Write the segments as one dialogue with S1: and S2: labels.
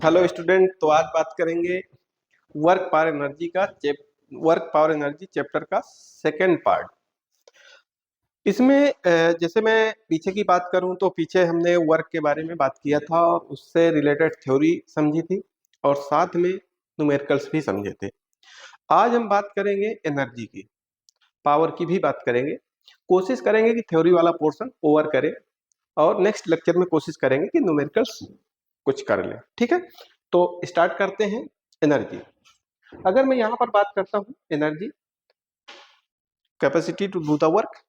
S1: Hello student. तो आज बात करेंगे वर्क पावर एनर्जी चैप्टर का सेकेंड पार्ट। इसमें जैसे मैं पीछे की बात करूं तो पीछे हमने वर्क के बारे में बात किया था और उससे रिलेटेड थ्योरी समझी थी और साथ में न्यूमेरिकल्स भी समझे थे। आज हम बात करेंगे एनर्जी की, पावर की भी बात करेंगे। कोशिश करेंगे कि थ्योरी वाला पोर्शन ओवर करें और नेक्स्ट लेक्चर में कोशिश करेंगे कि न्यूमेरिकल्स कुछ कर लें। ठीक है, तो स्टार्ट करते हैं। एनर्जी, अगर मैं यहां पर बात करता हूं energy, capacity to do the work,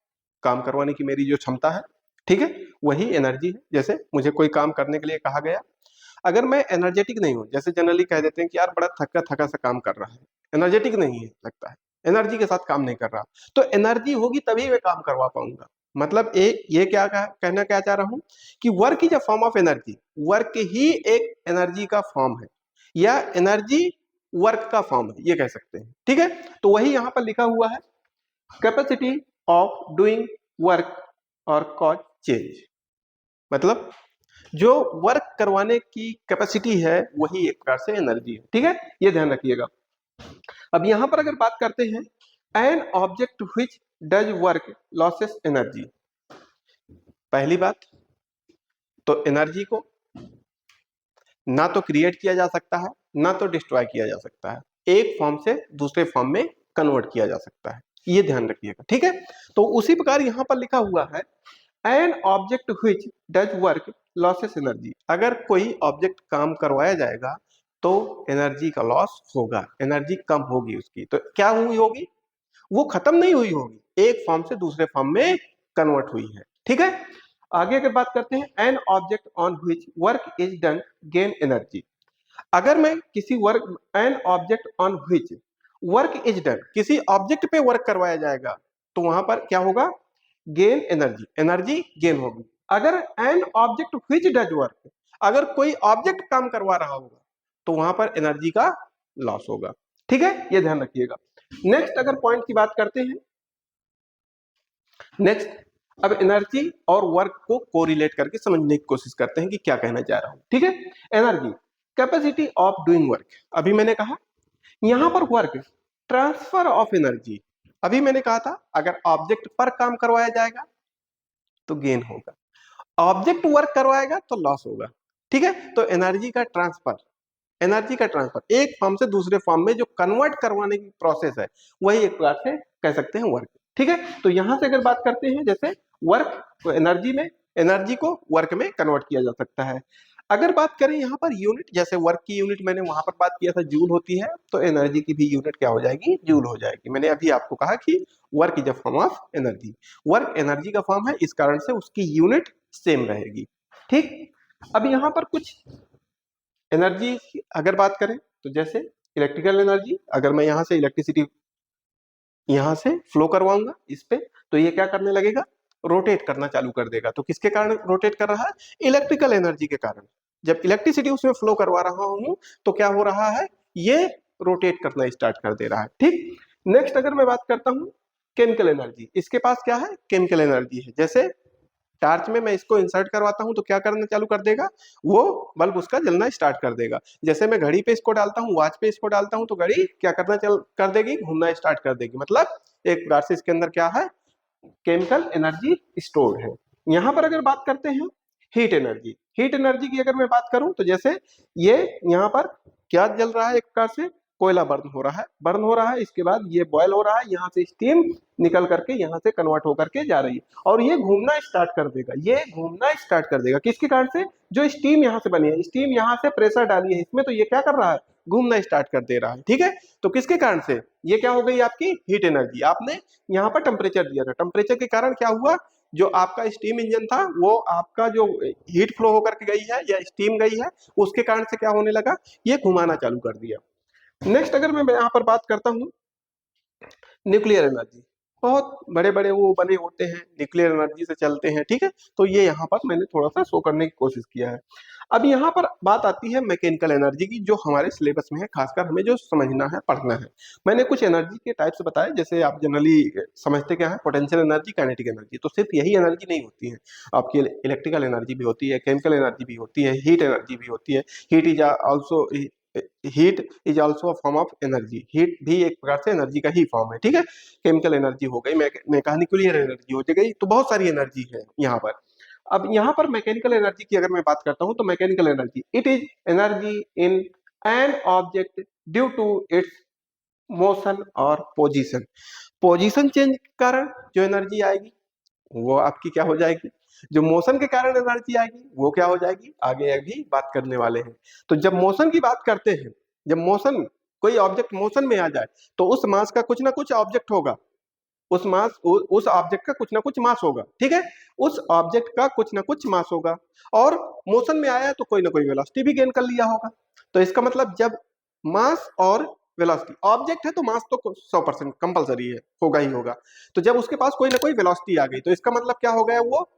S1: काम करवाने की मेरी जो क्षमता है, ठीक है, वही एनर्जी है। जैसे मुझे कोई काम करने के लिए कहा गया, अगर मैं एनर्जेटिक नहीं हूं, जैसे जनरली कह देते हैं कि यार बड़ा थका थका सा काम कर रहा है, एनर्जेटिक नहीं है, लगता है एनर्जी के साथ काम नहीं कर रहा, तो एनर्जी होगी तभी मैं काम करवा पाऊंगा। मतलब ये क्या कहना क्या चाह रहा हूं कि work is a form of energy. Work ही एक एनर्जी का फॉर्म है या एनर्जी वर्क का फॉर्म है, ये कह सकते हैं। ठीक है, तो वही यहां पर लिखा हुआ है, कैपेसिटी ऑफ डूइंग वर्क और कॉज चेंज। मतलब जो वर्क करवाने की कैपेसिटी है वही एक प्रकार से एनर्जी है। ठीक है, ये ध्यान रखिएगा। अब यहां पर अगर बात करते हैं, an object which does work losses energy. पहली बात तो एनर्जी को ना तो क्रिएट किया जा सकता है ना तो डिस्ट्रॉय किया जा सकता है, एक फॉर्म से दूसरे फॉर्म में कन्वर्ट किया जा सकता है, ये ध्यान रखिएगा। ठीक है, तो उसी प्रकार यहां पर लिखा हुआ है, an object which does work losses energy. अगर कोई ऑब्जेक्ट काम करवाया जाएगा तो एनर्जी का लॉस होगा, एनर्जी कम होगी उसकी। तो क्या हुई होगी, वो खत्म नहीं हुई होगी, एक फॉर्म से दूसरे फॉर्म में कन्वर्ट हुई है। ठीक है, आगे अगर बात करते हैं, an object on which work is done gain energy. अगर मैं किसी work, an object on which work is done, किसी ऑब्जेक्ट पे वर्क करवाया जाएगा तो वहां पर क्या होगा, गेन एनर्जी, एनर्जी गेन होगी। अगर an object which does work, अगर कोई ऑब्जेक्ट काम करवा रहा होगा तो वहां पर एनर्जी का लॉस होगा। ठीक है, ये ध्यान रखिएगा। नेक्स्ट अगर पॉइंट की बात करते हैं, नेक्स्ट अब एनर्जी और वर्क को कोरिलेट करके समझने की कोशिश करते हैं कि क्या कहना चाह रहा हूं। ठीक है, energy capacity of doing work, अभी मैंने कहा यहां पर वर्क ट्रांसफर ऑफ एनर्जी। अभी मैंने कहा था अगर ऑब्जेक्ट पर काम करवाया जाएगा तो गेन होगा, ऑब्जेक्ट वर्क करवाएगा तो लॉस होगा। ठीक है, तो एनर्जी का ट्रांसफर, एनर्जी का ट्रांसफर एक फॉर्म से दूसरे फॉर्म में जो कन्वर्ट करवाने की प्रोसेस है वही एक प्रकार से कह सकते हैं वर्क। ठीक है, तो यहां से अगर बात करते हैं, जैसे वर्क तो एनर्जी में, एनर्जी को वर्क में कन्वर्ट किया जा सकता है। अगर बात करें यहाँ पर यूनिट, जैसे वर्क की यूनिट मैंने वहां पर बात किया था जूल होती है, तो एनर्जी की भी यूनिट क्या हो जाएगी, जूल हो जाएगी। मैंने अभी आपको कहा कि work is a form of energy, work energy का फॉर्म है, इस कारण से उसकी यूनिट सेम रहेगी। ठीक, अब यहाँ पर कुछ एनर्जी अगर बात करें तो जैसे इलेक्ट्रिकल एनर्जी, अगर मैं यहाँ से इलेक्ट्रिसिटी यहाँ से फ्लो करवाऊंगा इस पे, तो ये क्या करने लगेगा, रोटेट करना चालू कर देगा। तो किसके कारण रोटेट कर रहा है, इलेक्ट्रिकल एनर्जी के कारण। जब इलेक्ट्रिसिटी उसमें फ्लो करवा रहा हूं तो क्या हो रहा है, ये रोटेट करना स्टार्ट कर दे रहा है। ठीक, नेक्स्ट अगर मैं बात करता हूं केमिकल एनर्जी, इसके पास क्या है, केमिकल एनर्जी है। जैसे टार्च में मैं इसको इंसर्ट करवाता हूं तो क्या करना चालू कर देगा, वो बल्ब उसका जलना स्टार्ट कर देगा। जैसे मैं घड़ी पे इसको डालता हूं, वॉच पे इसको डालता हूं तो घड़ी क्या करना चल कर देगी, घूमना स्टार्ट कर देगी। मतलब एक प्रकार से इसके अंदर क्या है, केमिकल एनर्जी स्टोर्ड है। यहां पर अगर बात करते हैं हीट एनर्जी, हीट एनर्जी की अगर मैं बात करूं तो जैसे ये यहाँ पर क्या जल रहा है, एक प्रकार से कोयला बर्न हो रहा है, बर्न हो रहा है, इसके बाद ये बॉयल हो रहा है, यहाँ से स्टीम निकल करके यहाँ से कन्वर्ट होकर के जा रही है और ये घूमना स्टार्ट कर देगा, ये घूमना स्टार्ट कर देगा। किसके कारण से, जो स्टीम यहाँ से बनी है, स्टीम यहाँ से प्रेशर डाली है इसमें, तो ये क्या कर रहा है, घूमना स्टार्ट कर दे रहा है। ठीक है, तो किसके कारण से, ये क्या हो गई आपकी हीट एनर्जी। आपने यहाँ पर टेम्परेचर दिया था, टेम्परेचर के कारण क्या हुआ, जो आपका स्टीम इंजन था वो आपका जो हीट फ्लो होकर के गई है या स्टीम गई है, उसके कारण से क्या होने लगा, ये घुमाना चालू कर दिया। नेक्स्ट अगर मैं यहाँ पर बात करता हूँ न्यूक्लियर एनर्जी, बहुत बड़े बड़े वो बने होते हैं, न्यूक्लियर एनर्जी से चलते हैं, ठीक है। तो ये यहाँ पर मैंने थोड़ा सा शो करने की कोशिश किया है। अब यहाँ पर बात आती है मैकेनिकल एनर्जी की, जो हमारे सिलेबस में है, खासकर हमें जो समझना है, पढ़ना है। मैंने कुछ एनर्जी के टाइप्स बताए, जैसे आप जनरली समझते क्या है, पोटेंशियल एनर्जी, काइनेटिक एनर्जी। तो सिर्फ यही एनर्जी नहीं होती है, आपकी इलेक्ट्रिकल एनर्जी भी होती है, केमिकल एनर्जी भी होती है, हीट एनर्जी भी होती है। Heat is also heat is also a form of energy. Heat भी एक प्रकार से एनर्जी का ही फॉर्म है, ठीक है। केमिकल एनर्जी हो गई, मैकेनिकल एनर्जी हो गई, तो बहुत सारी एनर्जी है यहाँ पर। अब यहाँ पर मैकेनिकल एनर्जी की अगर मैं बात करता हूँ, तो mechanical energy it is energy in an object due to its motion और पोजीशन। पोजीशन चेंज के कारण जो एनर्जी आएगी वो आपकी क्या हो जाएगी, जो मोशन के कारण एनर्जी आएगी वो क्या हो जाएगी, आगे अभी बात करने वाले हैं। तो जब मोशन की बात करते हैं, जब मोशन, कोई ऑब्जेक्ट मोशन में आ जाए, तो उस मास का कुछ ना कुछ ऑब्जेक्ट होगा, उस ऑब्जेक्ट का कुछ ना कुछ मास होगा, ठीक है। उस ऑब्जेक्ट का कुछ ना कुछ मास होगा, और मोशन में आया तो कोई ना कोई वेलोसिटी भी गेन कर लिया होगा। तो इसका मतलब जब मास और वेलोसिटी, ऑब्जेक्ट है तो मास तो 100% कंपलसरी है, होगा ही होगा। तो जब उसके पास कोई ना कोई वेलोसिटी आ गई, तो इसका मतलब क्या हो गया, वो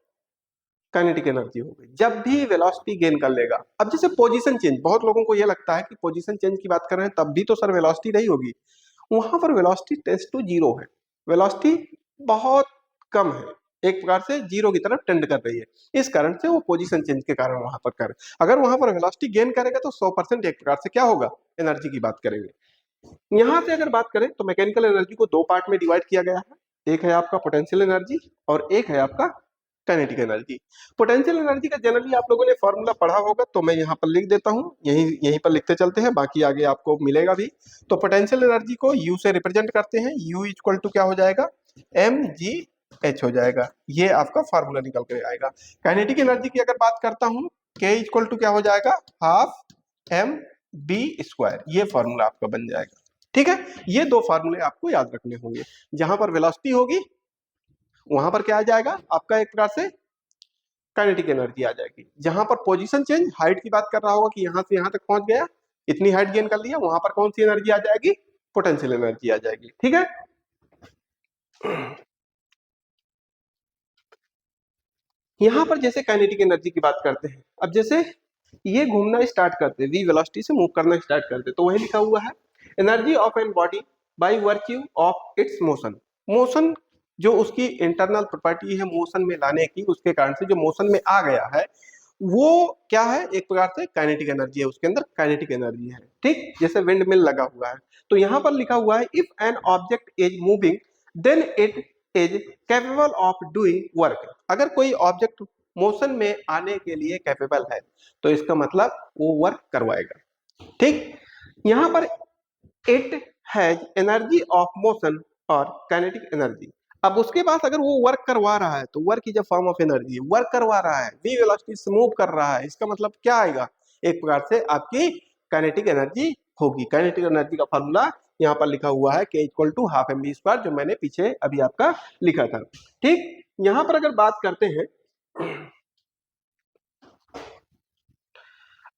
S1: काइनेटिक एनर्जी हो गई। जब भी वेलोसिटी गेन कर लेगा, अब जैसे पोजीशन चेंज, बहुत लोगों को ये लगता है कि पोजीशन चेंज की बात कर रहे हैं तब भी तो सर वेलोसिटी नहीं होगी। वहां पर वेलोसिटी टेंड्स टू जीरो है, वेलोसिटी बहुत कम है, एक प्रकार से जीरो की तरफ टेंड कर रही है। इस कारण से वो पोजीशन चेंज के कारण वहां पर कर, अगर वहां पर वेलोसिटी गेन करेगा तो 100% एक प्रकार से क्या होगा, एनर्जी की बात करेंगे। यहां से अगर बात करें तो मैकेनिकल एनर्जी को दो पार्ट में डिवाइड किया गया है, एक है आपका पोटेंशियल एनर्जी और एक है आपका काइनेटिक एनर्जी। पोटेंशियल एनर्जी का जनरली आप लोगों ने फॉर्मूला पढ़ा होगा, तो मैं यहाँ पर लिख देता हूँ, यहीं यहीं पर लिखते चलते हैं, बाकी आगे आपको मिलेगा भी। तो पोटेंशियल एनर्जी को यू से रिप्रेजेंट करते हैं, यू इक्वल टू क्या हो जाएगा, एम जी एच हो जाएगा, ये आपका फार्मूला निकल कर आएगा। काइनेटिक एनर्जी की अगर बात करता हूँ, के इक्वल टू क्या हो जाएगा, हाफ एम बी स्क्वायर, ये फॉर्मूला आपका बन जाएगा, ठीक है। ये दो फार्मूले आपको याद रखने होंगे। जहां पर वेलोसिटी होगी वहां पर क्या आ जाएगा आपका, एक प्रकार से काइनेटिक एनर्जी आ जाएगी। जहां पर पोजीशन चेंज, हाइट की बात कर रहा होगा कि यहां से यहां तक पहुंच गया, इतनी हाइट गेन कर लिया, वहां पर कौन सी एनर्जी आ जाएगी, पोटेंशियल एनर्जी आ जाएगी, ठीक है। यहां पर जैसे काइनेटिक एनर्जी की बात करते हैं, अब जैसे ये घूमना स्टार्ट करते, वी वेलोसिटी से मूव करना स्टार्ट करते, तो वही लिखा हुआ है, energy of an body by virtue of its motion. Motion जो उसकी इंटरनल प्रॉपर्टी है मोशन में लाने की, उसके कारण से जो मोशन में आ गया है वो क्या है, एक प्रकार से काइनेटिक एनर्जी है, उसके अंदर काइनेटिक एनर्जी है, ठीक। जैसे विंड मिल लगा हुआ है, तो यहां पर लिखा हुआ है, if an object is moving then it is capable of doing work. अगर कोई ऑब्जेक्ट मोशन में आने के लिए कैपेबल है, तो इसका मतलब वो वर्क करवाएगा, ठीक। यहां पर it has energy of motion और काइनेटिक एनर्जी। अब उसके पास अगर वो वर्क करवा रहा है, तो work is a form of energy, work करवा रहा है, वी वेलोसिटी से मूव कर रहा है, इसका मतलब क्या आएगा, एक प्रकार से आपकी काइनेटिक एनर्जी होगी। काइनेटिक एनर्जी का फॉर्मूला यहाँ पर लिखा हुआ है, K equal to half M V square, जो मैंने पीछे अभी आपका लिखा था, ठीक। यहाँ पर अगर बात करते हैं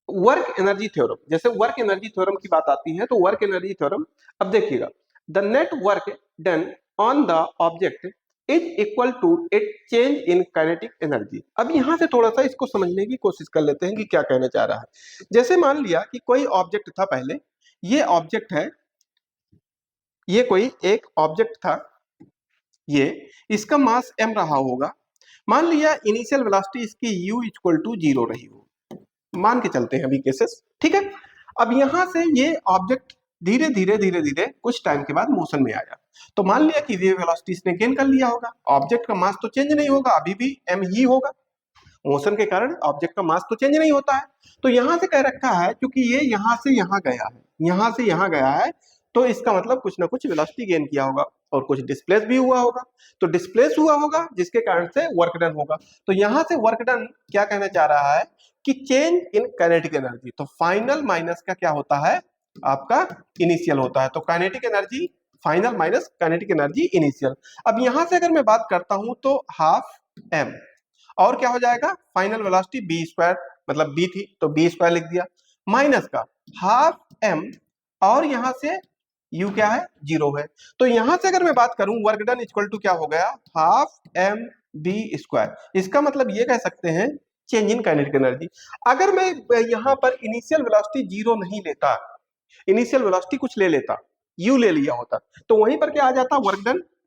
S1: वर्क एनर्जी थ्योरम, जैसे वर्क एनर्जी थ्योरम की बात आती है, तो वर्क एनर्जी थ्योरम, अब देखिएगा, the net work done on the object is equal to it change in kinetic energy. अब यहां से थोड़ा सा इसको समझने की कोशिश कर लेते हैं कि क्या कहना चाह रहा है। जैसे मान लिया कि कोई ऑब्जेक्ट था, पहले ये ऑब्जेक्ट है, ये कोई एक ऑब्जेक्ट था, ये इसका मास m रहा होगा, मान लिया इनिशियल वेलोसिटी इसकी u इक्वल टू 0 रही हो, मान के चलते हैं अभी केसेस, ठीक है। अब यहां से ये ऑब्जेक्ट धीरे धीरे धीरे धीरे कुछ टाइम के बाद मोशन में आया, तो मान लिया कि वेव वेलोसिटी इसने गेन कर लिया होगा, ऑब्जेक्ट का मास तो चेंज नहीं होगा, अभी भी m ही होगा, मोशन के कारण ऑब्जेक्ट का मास तो चेंज नहीं होता है। तो यहां से कह रखा है, क्योंकि ये यहां से यहां गया है, यहां से यहां गया है, तो इसका मतलब कुछ ना कुछ वेलोसिटी गेन किया होगा और कुछ डिस्प्लेस भी हुआ होगा, तो डिस्प्लेस हुआ होगा जिसके कारण से वर्क डन होगा। तो यहां से वर्क डन क्या कहना चाह रहा है कि चेंज इन काइनेटिक एनर्जी, तो फाइनल माइनस का क्या होता है, आपका इनिशियल होता है, तो kinetic energy final minus kinetic energy initial. अब यहां से अगर मैं बात करता हूं तो हाफ एम, और क्या हो जाएगा, फाइनल वेलोसिटी बी स्क्वायर, मतलब बी थी तो बी स्क्वायर लिख दिया, माइनस का हाफ एम, और यहां से u क्या है, 0 है। तो यहां से अगर मैं बात करूं वर्क डन इक्वल टू क्या हो गया, हाफ एम बी स्क्वायर। इसका मतलब ये कह सकते हैं चेंज इन काइनेटिक एनर्जी। अगर मैं यहां पर इनिशियल वेलोसिटी 0 नहीं लेता, इनिशियल वेलोसिटी कुछ ले लेता, u ले लिया होता, तो वहीं पर क्या आ जाता,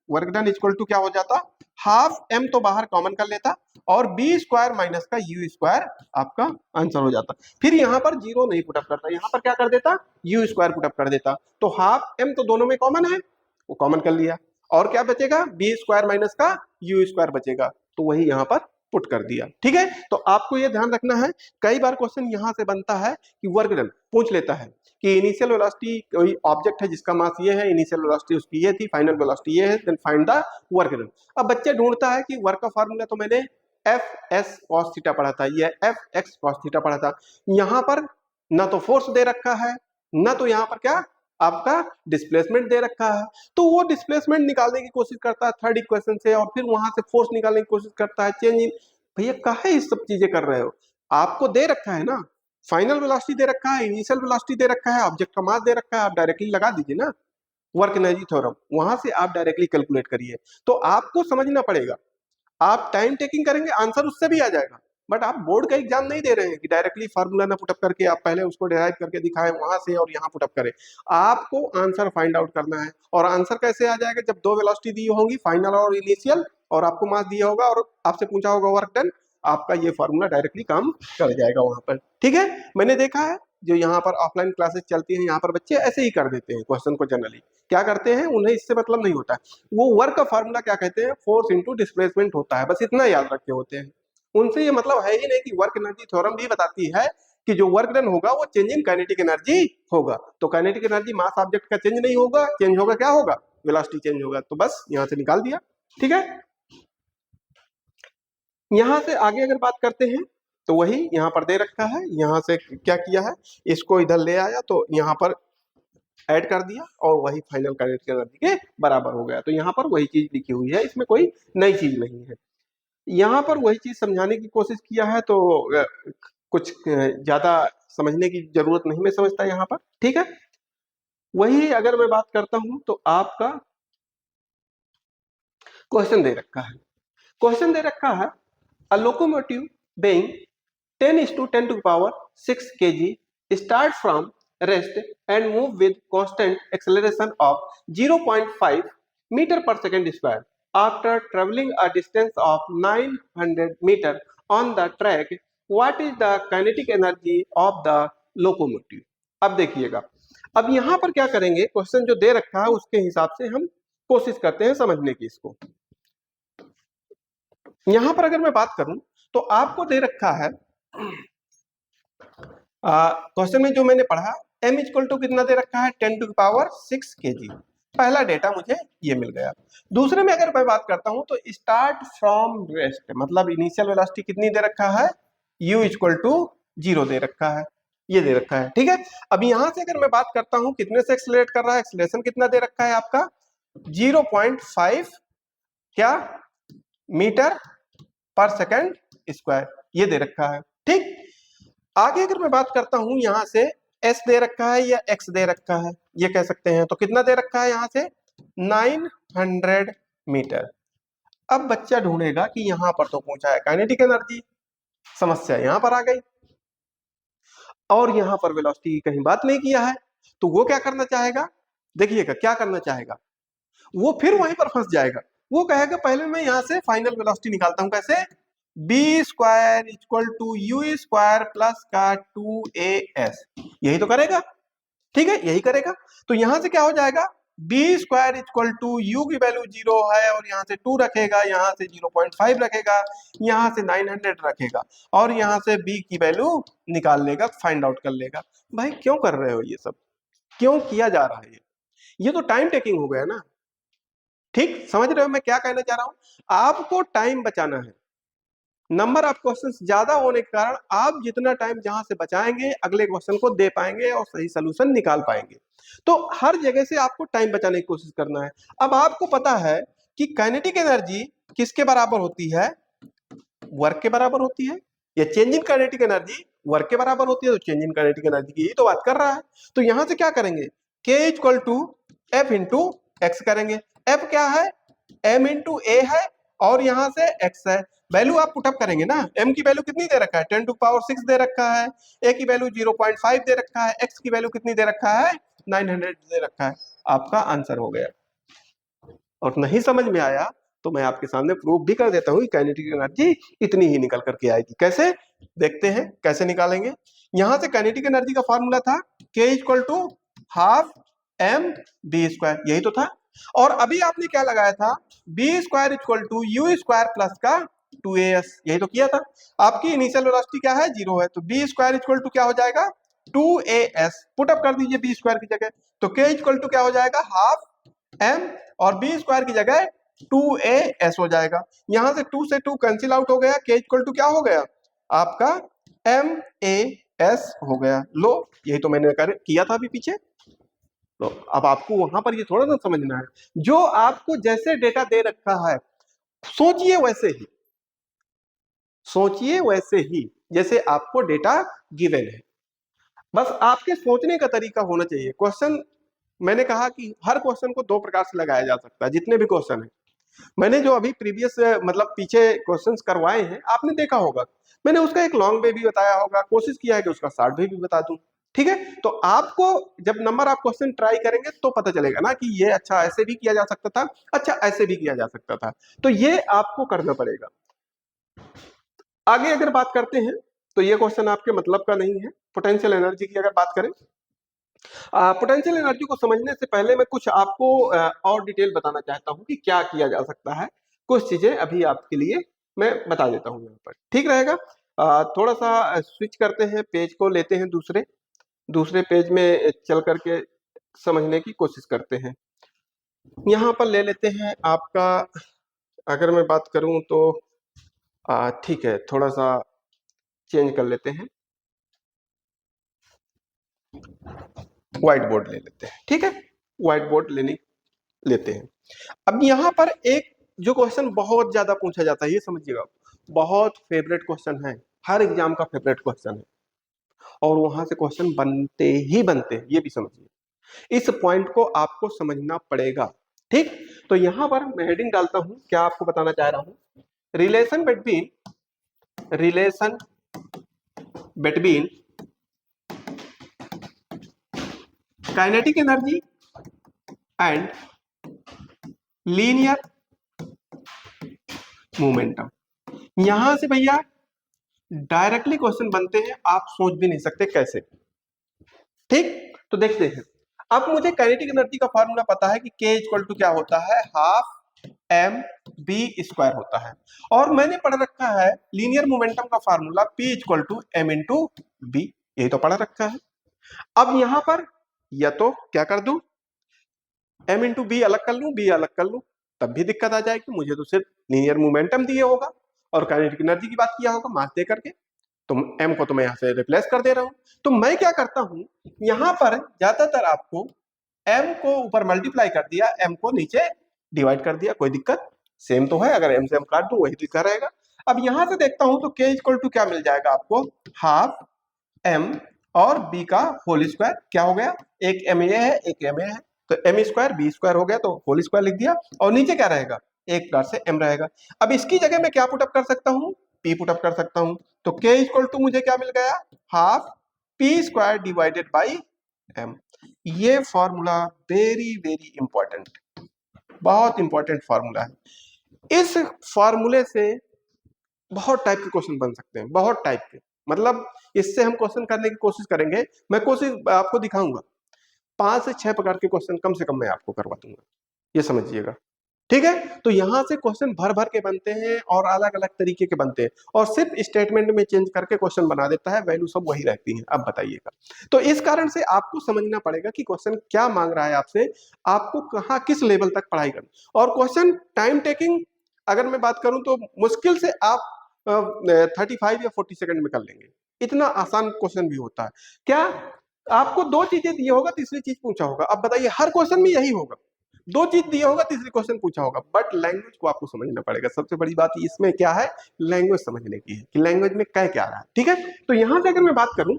S1: वर्क डन इक्वल टू क्या हो जाता, हाफ m तो बाहर कॉमन कर लेता और b स्क्वायर माइनस का u स्क्वायर आपका आंसर हो जाता। फिर यहाँ पर 0 नहीं पुटअप करता, यहाँ पर क्या कर देता, u स्क्वायर पुटअप कर देता। तो हाफ m तो दोनों में कॉमन है, वो कॉमन कर लिया, और क्या बचेगा, b स्क्वायर माइनस का u स्क्वायर बचेगा, तो वही यहाँ पर पुट कर दिया। ठीक है, तो आपको ये ध्यान रखना है, कई बार क्वेश्चन यहां से बनता है कि वर्क डन पूछ लेता है कि इनिशियल वेलोसिटी कोई ऑब्जेक्ट है जिसका मास ये है, इनिशियल वेलोसिटी उसकी ये थी, फाइनल वेलोसिटी ये है, then find the work done. अब बच्चे ढूंढता है कि वर्क का फार्मूला तो मैंने एफ एस कॉस थीटा पढ़ा था, ये एफ एक्स कॉस थीटा पढ़ा था, यहाँ पर ना तो फोर्स दे रखा है, ना तो यहाँ पर क्या आपका डिस्प्लेसमेंट दे रखा है। तो वो डिस्प्लेसमेंट निकालने की कोशिश करता है थर्ड इक्वेशन से, और फिर वहां से फोर्स निकालने की कोशिश करता है चेंज इन। भैया काहे ये सब चीजें कर रहे हो, आपको दे रखा है ना, फाइनल वेलोसिटी दे रखा है, इनिशियल वेलोसिटी दे रखा है, ऑब्जेक्ट का मास दे रखा है, आप डायरेक्टली लगा दीजिए ना वर्क एनर्जी थ्योरम, वहां से आप डायरेक्टली कैलकुलेट करिए। तो आपको समझना पड़ेगा, आप टाइम टेकिंग करेंगे आंसर उससे भी आ जाएगा, बट आप बोर्ड का एग्जाम नहीं दे रहे हैं कि डायरेक्टली फार्मूला ना पुटअप करके आप पहले उसको डिराइव करके दिखाएं वहां से और यहाँ पुटअप करें। आपको आंसर फाइंड आउट करना है, और आंसर कैसे आ जाएगा, जब दो वेलोसिटी दी होंगी फाइनल और इनिशियल, और आपको मास दिया होगा और आपसे पूछा होगा वर्क डन, आपका ये फार्मूला डायरेक्टली काम कर जाएगा वहां पर। ठीक है, मैंने देखा है जो यहाँ पर ऑफलाइन क्लासेस चलती हैं, यहाँ पर बच्चे ऐसे ही कर देते हैं क्वेश्चन को, जनरली क्या करते हैं, उन्हें इससे मतलब नहीं होता है, वो वर्क का फार्मूला क्या कहते हैं, फोर्स इंटू डिस्प्लेसमेंट होता है, बस इतना याद रखे होते हैं। उनसे ये मतलब है ही नहीं कि वर्क एनर्जी थ्योरम भी बताती है कि जो वर्क डन होगा वो चेंज इन काइनेटिक एनर्जी होगा। तो काइनेटिक एनर्जी मास ऑब्जेक्ट का चेंज नहीं होगा, चेंज होगा क्या होगा, वेलोसिटी चेंज होगा, तो बस यहां से निकाल दिया। ठीक है, यहां से आगे अगर बात करते हैं तो वही यहां पर दे रखा है, यहां से क्या किया है, इसको इधर ले आया तो यहां पर ऐड कर दिया और वही फाइनल काइनेटिक एनर्जी के बराबर हो गया। तो यहाँ पर वही चीज लिखी हुई है, इसमें कोई नई चीज नहीं है। यहाँ पर वही चीज समझाने की कोशिश किया है, तो कुछ ज्यादा समझने की जरूरत नहीं मैं समझता यहाँ पर। ठीक है, वही अगर मैं बात करता हूं तो आपका क्वेश्चन दे रखा है, क्वेश्चन दे रखा है अ locomotive being 10 is to 10 to the power 6 kg start from rest and move with constant acceleration of 0.5 meter per second square after traveling a distance of 900 meter on the track, what is the kinetic energy of the locomotive। अब देखिएगा, अब यहां पर क्या करेंगे, question जो दे रखा है उसके हिसाब से हम कोशिश करते हैं समझने की इसको। यहां पर अगर मैं बात करूं तो आपको दे रखा है क्वेश्चन में जो मैंने पढ़ा m इक्वल टू कितना दे रखा है 10 टू द पावर 6 kg, पहला डेटा मुझे ये मिल गया। दूसरे में अगर मैं बात करता हूं तो स्टार्ट फ्रॉम रेस्ट, मतलब इनिशियल वेलोसिटी कितनी दे रखा है, u इक्वल टू 0 दे रखा है, ये दे रखा है। ठीक है, अब यहां से अगर मैं बात करता हूं कितने से एक्सेलरेट कर रहा है, एक्सेलरेशन कितना दे रखा है आपका 0.5 क्या मीटर पर सेकंड स्क्वायर, ये दे रखा है। ठीक, आगे अगर मैं बात करता हूं यहां से s दे रखा है या x दे रखा है, ये कह सकते हैं, तो कितना दे रखा है यहां से 900 मीटर। अब बच्चा ढूंढेगा कि यहां पर तो पूछा है काइनेटिक एनर्जी, समस्या यहां पर आ गई, और यहां पर वेलोसिटी की कहीं बात नहीं किया है, तो वो क्या करना चाहेगा, देखिएगा क्या करना चाहेगा, वो फिर वहीं पर फंस जाएगा। वो कहेगा पहले मैं यहां से फाइनल वेलोसिटी निकालता हूं, कैसे, V square equal to U square plus का 2as, यही तो करेगा। ठीक है, यही करेगा, तो यहां से क्या हो जाएगा, V square equal to U की वैल्यू 0 है और यहां से 2 रखेगा, यहां से 0.5 रखेगा, यहां से 900 रखेगा, और यहां से बी की वैल्यू निकाल लेगा, फाइंड आउट कर लेगा। भाई क्यों कर रहे हो ये सब, क्यों किया जा रहा है ये तो टाइम टेकिंग हो गया ना। ठीक समझ रहे हो मैं क्या कहना चाह रहा हूं, आपको टाइम बचाना है, नंबर ऑफ क्वेश्चंस ज्यादा होने के कारण आप जितना टाइम जहां से बचाएंगे अगले क्वेश्चन को दे पाएंगे और सही सोल्यूशन निकाल पाएंगे। तो हर जगह से आपको टाइम बचाने की कोशिश करना है। अब आपको पता है कि काइनेटिक एनर्जी किसके बराबर होती है, वर्क के बराबर होती है, या change in kinetic energy work के बराबर होती है, तो चेंज इन काइनेटिक एनर्जी की यही तो बात कर रहा है। तो यहां से क्या करेंगे, k equal to F into X करेंगे। एफ क्या है, एम इंटू ए है और यहां से एक्स है। वैल्यू आप पुटअप करेंगे ना, एम की वैल्यू कितनी दे रखा है 10⁶ दे रखा है, ए की वैल्यू 0.5 दे रखा है, एक्स की वैल्यू कितनी दे रखा है 900 दे रखा है। आपका आंसर हो गया। और नहीं समझ में आया तो मैं आपके सामने प्रूफ भी कर देता हूँ कि काइनेटिक एनर्जी इतनी ही निकल करके आएगी। कैसे, देखते हैं कैसे निकालेंगे। यहां से काइनेटिक एनर्जी का फॉर्मूला था K equal to half M V square, यही तो था। और अभी आपने क्या लगाया था, V square equal to U square plus का 2as, यही तो किया था। आपकी इनिशियल वेलोसिटी क्या है, 0 है, तो बी स्क्वायर इक्वल टू क्या हो जाएगा 2as, पुटअप कर दीजिए बी स्क्वायर की जगह, तो K इक्वल टू क्या हो जाएगा हाफ एम और बी स्क्वायर की जगह 2as हो जाएगा। यहां से 2 से 2 कैंसिल आउट हो गया, K इक्वल टू क्या हो गया आपका MAS हो गया। लो यही तो मैंने किया था अभी पीछे। तो अब आपको वहां पर ये थोड़ा सा समझना है, जो आपको जैसे डेटा दे रखा है सोचिए वैसे ही, सोचिए वैसे ही जैसे आपको डेटा गिवन है। बस आपके सोचने का तरीका होना चाहिए। क्वेश्चन मैंने कहा कि हर क्वेश्चन को दो प्रकार से लगाया जा सकता है, जितने भी क्वेश्चन है मैंने जो अभी प्रीवियस मतलब पीछे क्वेश्चंस करवाए हैं आपने देखा होगा, मैंने उसका एक लॉन्ग वे भी बताया होगा, कोशिश किया है कि उसका शॉर्ट वे भी बता दूं। ठीक है, तो आपको जब नंबर आप क्वेश्चन ट्राई करेंगे तो पता चलेगा ना कि ये अच्छा ऐसे भी किया जा सकता था, अच्छा ऐसे भी किया जा सकता था, तो ये आपको करना पड़ेगा। आगे अगर बात करते हैं तो ये क्वेश्चन आपके मतलब का नहीं है। पोटेंशियल एनर्जी की अगर बात करें, पोटेंशियल एनर्जी को समझने से पहले मैं कुछ आपको और डिटेल बताना चाहता हूं कि क्या किया जा सकता है। कुछ चीजें अभी आपके लिए मैं बता देता हूं यहाँ पर, ठीक रहेगा। थोड़ा सा स्विच करते हैं, पेज को लेते हैं दूसरे दूसरे पेज में चल करके समझने की कोशिश करते हैं। यहाँ पर ले लेते हैं आपका, अगर मैं बात करूं तो ठीक है, थोड़ा सा चेंज कर लेते हैं, व्हाइट बोर्ड ले लेते हैं। ठीक है, व्हाइट बोर्ड लेते हैं। अब यहाँ पर एक जो क्वेश्चन बहुत ज्यादा पूछा जाता है, ये समझिएगा, बहुत फेवरेट क्वेश्चन है, हर एग्जाम का फेवरेट क्वेश्चन है और वहां से क्वेश्चन बनते ही बनते हैं, ये भी समझिए। इस पॉइंट को आपको समझना पड़ेगा। ठीक, तो यहां पर मैं हेडिंग डालता हूं, क्या आपको बताना चाह रहा हूं, relation between kinetic energy and linear momentum. यहां से भैया डायरेक्टली क्वेश्चन बनते हैं, आप सोच भी नहीं सकते कैसे। ठीक, तो देखते हैं। अब मुझे काइनेटिक एनर्जी का फॉर्मूला पता है कि K इक्वल टू क्या होता है हाफ एम बी स्क्वायर होता है, और मैंने पढ़ रखा है लीनियर मोमेंटम का formula P equal to M into V, यही तो पढ़ रखा है। अब यहां पर या तो क्या कर दूं, एम इंटू बी अलग कर लूं, बी अलग कर लूं, तब भी दिक्कत आ जाएगी। मुझे तो सिर्फ लीनियर मोमेंटम दिया होगा और काइनेटिक एनर्जी की बात किया होगा मास दे करके, तो एम को तो मैं यहां से रिप्लेस कर दे रहा हूं। तो मैं क्या करता हूं, यहां पर ज्यादातर आपको एम को ऊपर मल्टीप्लाई कर दिया, एम को नीचे डिवाइड कर दिया, कोई दिक्कत सेम तो है, अगर एम से एम काट दूं वही लिखा रहेगा। अब यहां से देखता हूं तो के इक्वल टू क्या मिल जाएगा आपको, हाफ एम और बी का होल स्क्वायर, क्या हो गया, एक एम ए है एक एम ए है, तो एम स्क्वायर बी स्क्वायर हो गया, तो होल स्क्वायर लिख दिया, और नीचे क्या रहेगा, एक प्लस से एम रहेगा। अब इसकी जगह मैं क्या पुटअप कर सकता हूँ, पी पुटअप कर सकता हूँ, तो के इक्वल टू मुझे क्या मिल गया, half P square divided by M. ये फॉर्मूला वेरी वेरी इंपॉर्टेंट, बहुत इंपॉर्टेंट फॉर्मूला है। इस फॉर्मूले से बहुत टाइप के क्वेश्चन बन सकते हैं, बहुत टाइप के, मतलब इससे हम क्वेश्चन करने की कोशिश करेंगे, मैं कोशिश आपको दिखाऊंगा 5 से 6 प्रकार के क्वेश्चन कम से कम मैं आपको करवा दूंगा, ये समझिएगा। ठीक है, तो यहां से क्वेश्चन भर भर के बनते हैं और अलग अलग तरीके के बनते हैं, और सिर्फ स्टेटमेंट में चेंज करके क्वेश्चन बना देता है, वैल्यू सब वही रहती है। अब बताइएगा, तो इस कारण से आपको समझना पड़ेगा कि क्वेश्चन क्या मांग रहा है आपसे, आपको कहाँ किस लेवल तक पढ़ाई करनी, और क्वेश्चन टाइम टेकिंग अगर मैं बात करूं तो मुश्किल से आप 35 या 40 सेकंड में कर लेंगे, इतना आसान क्वेश्चन भी होता है। क्या आपको दो चीजें दिए होगा, तीसरी चीज पूछा होगा, अब बताइए हर क्वेश्चन में यही होगा, दो चीज दिया होगा तीसरी क्वेश्चन पूछा होगा, बट लैंग्वेज को आपको समझना पड़ेगा। सबसे बड़ी बात इसमें क्या है, लैंग्वेज समझने की है कि लैंग्वेज में क्या क्या आ रहा है। ठीक है, तो यहां से अगर मैं बात करूं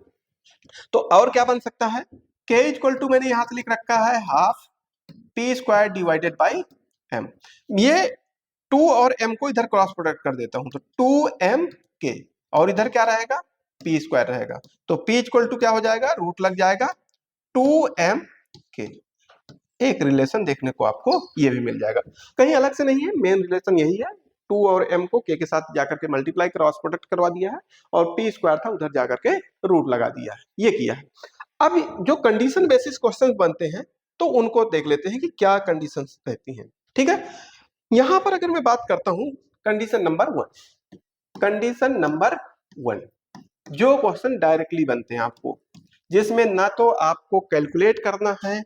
S1: तो और क्या बन सकता है, के इक्वल टू मैंने यहां से लिख रखा है half P square divided by M. ये 2 और m को इधर क्रॉस प्रोडक्ट कर देता हूं तो 2m के, और इधर क्या रहेगा, पी स्क्वायर रहेगा। तो p इक्वल टू क्या हो जाएगा, रूट लग जाएगा 2m के। एक रिलेशन देखने को आपको ये भी मिल जाएगा, कहीं अलग से नहीं है, मेन रिलेशन यही है। 2 और m को k के साथ जाकर के मल्टीप्लाई क्रॉस प्रोडक्ट करवा दिया है, और p स्क्वायर था उधर जाकर के रूट लगा दिया है, ये किया है। अब जो कंडीशन बेसिस क्वेश्चन बनते हैं तो उनको देख लेते हैं कि क्या कंडीशन रहती हैं। ठीक है, यहां पर अगर मैं बात करता हूं कंडीशन नंबर 1, कंडीशन नंबर 1 जो क्वेश्चन डायरेक्टली बनते हैं आपको, जिसमें ना तो आपको कैलकुलेट करना है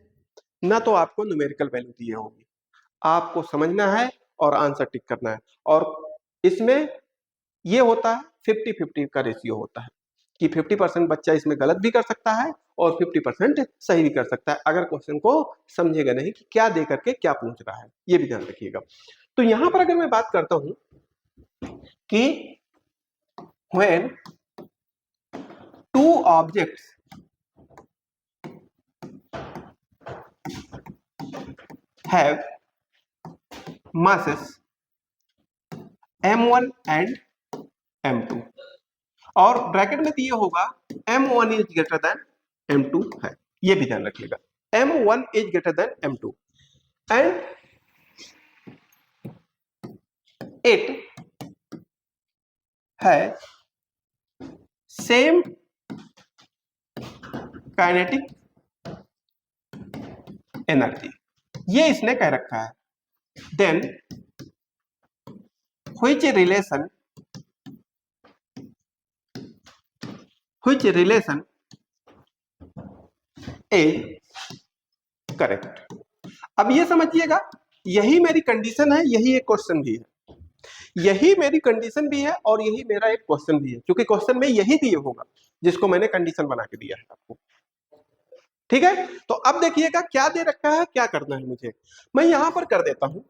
S1: ना तो आपको न्यूमेरिकल वैल्यू दी होगी, आपको समझना है और आंसर टिक करना है। और इसमें ये होता है 50-50 का रेशियो होता है कि 50% बच्चा इसमें गलत भी कर सकता है और 50% सही भी कर सकता है, अगर क्वेश्चन को समझेगा नहीं कि क्या दे करके क्या पूछ रहा है, ये भी ध्यान रखिएगा। तो यहां पर अगर मैं बात करता हूं कि when two objects have masses m1 and m2, और ब्रैकेट में दिए होगा m1 is greater than m2 है, ये भी ध्यान रखिएगा, m1 is greater than m2 and it है सेम काइनेटिक एनर्जी, ये इसने कह रखा है। Then which relation is correct. अब ये समझिएगा, यही मेरी कंडीशन है, यही एक क्वेश्चन भी है, यही मेरी कंडीशन भी है और यही मेरा एक क्वेश्चन भी है, क्योंकि क्वेश्चन में यही दिए होगा जिसको मैंने कंडीशन बना के दिया है आपको। ठीक है, तो अब देखिएगा क्या दे रखा है, क्या करना है मुझे। मैं यहां पर कर देता हूं,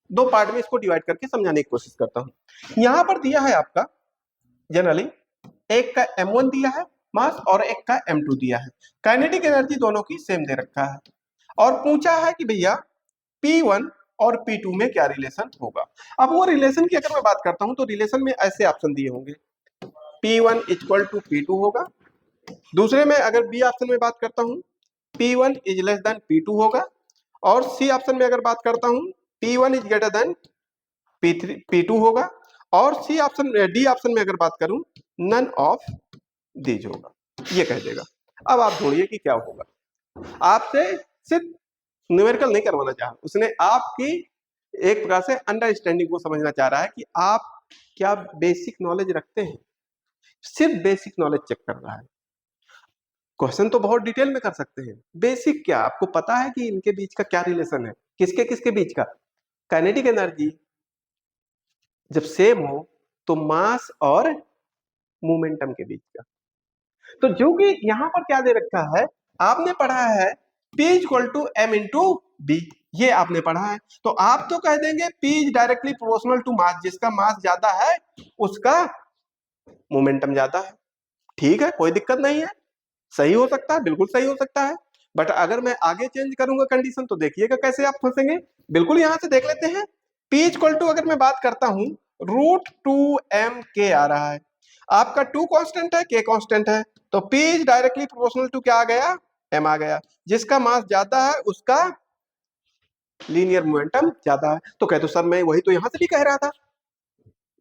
S1: दो पार्ट में इसको डिवाइड करके समझाने की कोशिश करता हूं। यहां पर दिया है आपका जनरली एक का m1 दिया है मास और एक का m2 दिया है, काइनेटिक एनर्जी दोनों की सेम दे रखा है, और पूछा है कि भैया P1 और P2 में क्या रिलेशन होगा। अब वो रिलेशन की अगर मैं बात करता हूं तो रिलेशन में ऐसे ऑप्शन दिए होंगे, P1 इक्वल टू P2 होगा, दूसरे में अगर बी ऑप्शन में बात करता हूं P1 is less than P2 होगा, और सी ऑप्शन में अगर बात करता हूं P1 is greater then P2 होगा, और सी ऑप्शन डी ऑप्शन में अगर बात करूं नन ऑफ दीज होगा, ये कह देगा। अब आप ढूंढिए कि क्या होगा, आपसे सिर्फ न्यूमेरिकल नहीं करवाना चाह, उसने आपकी एक प्रकार से अंडरस्टैंडिंग को समझना चाह रहा है कि आप क्या बेसिक नॉलेज रखते हैं, सिर्फ बेसिक नॉलेज चेक कर रहा है। क्वेश्चन तो बहुत डिटेल में कर सकते हैं, बेसिक क्या आपको पता है कि इनके बीच का क्या रिलेशन है, किसके किसके बीच का, काइनेटिक एनर्जी जब सेम हो तो मास और मोमेंटम के बीच का। तो जो कि यहां पर क्या दे रखा है, आपने पढ़ा है P equal to m into V, ये आपने पढ़ा है, तो आप तो कह देंगे P is directly proportional to mass, जिसका मास ज्यादा है उसका मोमेंटम ज्यादा है। ठीक है, कोई दिक्कत नहीं है, सही हो सकता है, बिल्कुल सही हो सकता है। बट अगर मैं आगे चेंज करूंगा कंडीशन तो देखिएगा कैसे आप फंसेंगे। बिल्कुल यहां से देख लेते हैं, P इक्वल टू अगर मैं बात करता हूं √2m k आ रहा है, आपका 2 कांस्टेंट है, k कांस्टेंट है, तो P is directly proportional to क्या आ गया, m आ गया, जिसका मास ज्यादा है उसका लीनियर मोमेंटम ज्यादा है। तो कह दो सर मैं वही तो यहां से भी कह रहा था,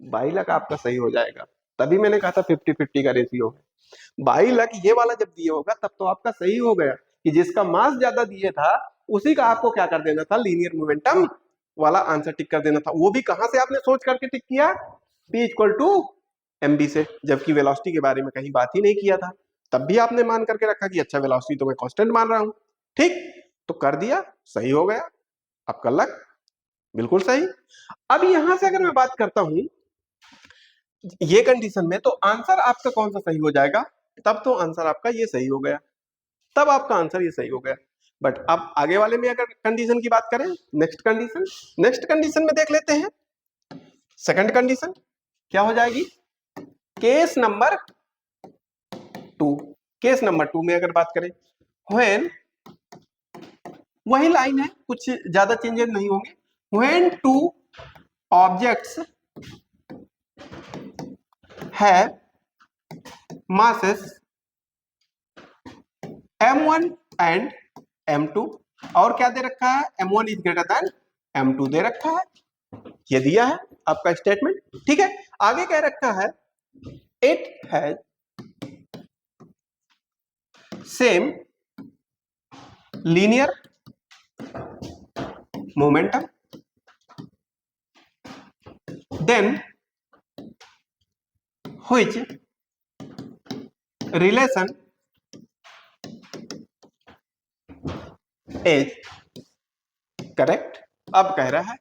S1: बाई लक आपका सही हो जाएगा, तभी मैंने कहा था 50-50 का रेशियो है। बाई लक ये वाला जब दिए होगा तब तो आपका सही हो गया कि जिसका मास ज्यादा दिए था उसी का आपको क्या कर देना था, लीनियर मोमेंटम वाला आंसर टिक कर देना था। वो भी कहां से आपने सोच करके टिक किया, P इक्वल टू mb से, जबकि वेलोसिटी के बारे में कहीं बात ही नहीं किया था, तब भी आपने मान करके रखा कि अच्छा वेलोसिटी तो मैं कांस्टेंट मान रहा हूं। ठीक, तो कर दिया, सही हो गया, आपका लक बिल्कुल सही। अब यहां से अगर मैं बात करता हूं ये कंडीशन में, तो आंसर आपका कौन सा सही हो जाएगा, तब तो आंसर आपका ये सही हो गया, तब आपका आंसर ये सही हो गया। बट अब आगे वाले में अगर कंडीशन की बात करें, नेक्स्ट कंडीशन में देख लेते हैं। सेकंड कंडीशन क्या हो जाएगी, केस नंबर 2, केस नंबर 2 में अगर बात करें, व्हेन वही लाइन है, कुछ ज्यादा चेंजेस नहीं होंगे। When two objects have masses m1 and m2, और क्या दे रखा है, m1 is greater than m2 दे रखा है, ये दिया है आपका स्टेटमेंट। ठीक है, आगे कह रखा है it has same linear momentum then which relation is correct. अब कह रहा है,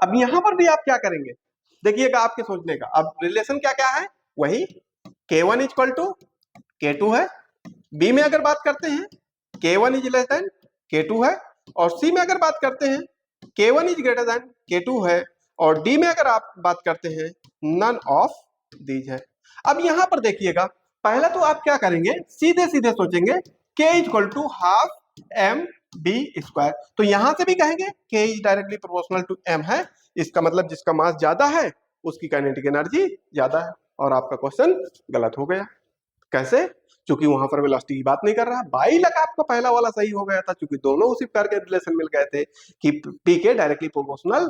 S1: अब यहां पर भी आप क्या करेंगे, देखिएगा आपके सोचने का। अब रिलेशन क्या क्या है, वही K1 इक्वल टू K2 है। बी में अगर बात करते हैं K1 is less than K2 है, और सी में अगर बात करते हैं K1 is greater then K2 है, और डी में अगर आप बात करते हैं नन ऑफ दीज है। अब यहां पर देखिएगा, पहला तो आप क्या करेंगे, सीधे सीधे सोचेंगे K equal to half M V square, तो यहां से भी कहेंगे K is directly proportional to m है, इसका मतलब जिसका मास ज्यादा है उसकी काइनेटिक एनर्जी ज्यादा है, और आपका क्वेश्चन गलत हो गया। कैसे, क्योंकि वहां पर वेलोसिटी की बात नहीं कर रहा। बाई लग आपका पहला वाला सही हो गया था, क्योंकि दोनों उसी प्रकार के रिलेशन मिल गए थे कि पी के डायरेक्टली प्रोपोर्शनल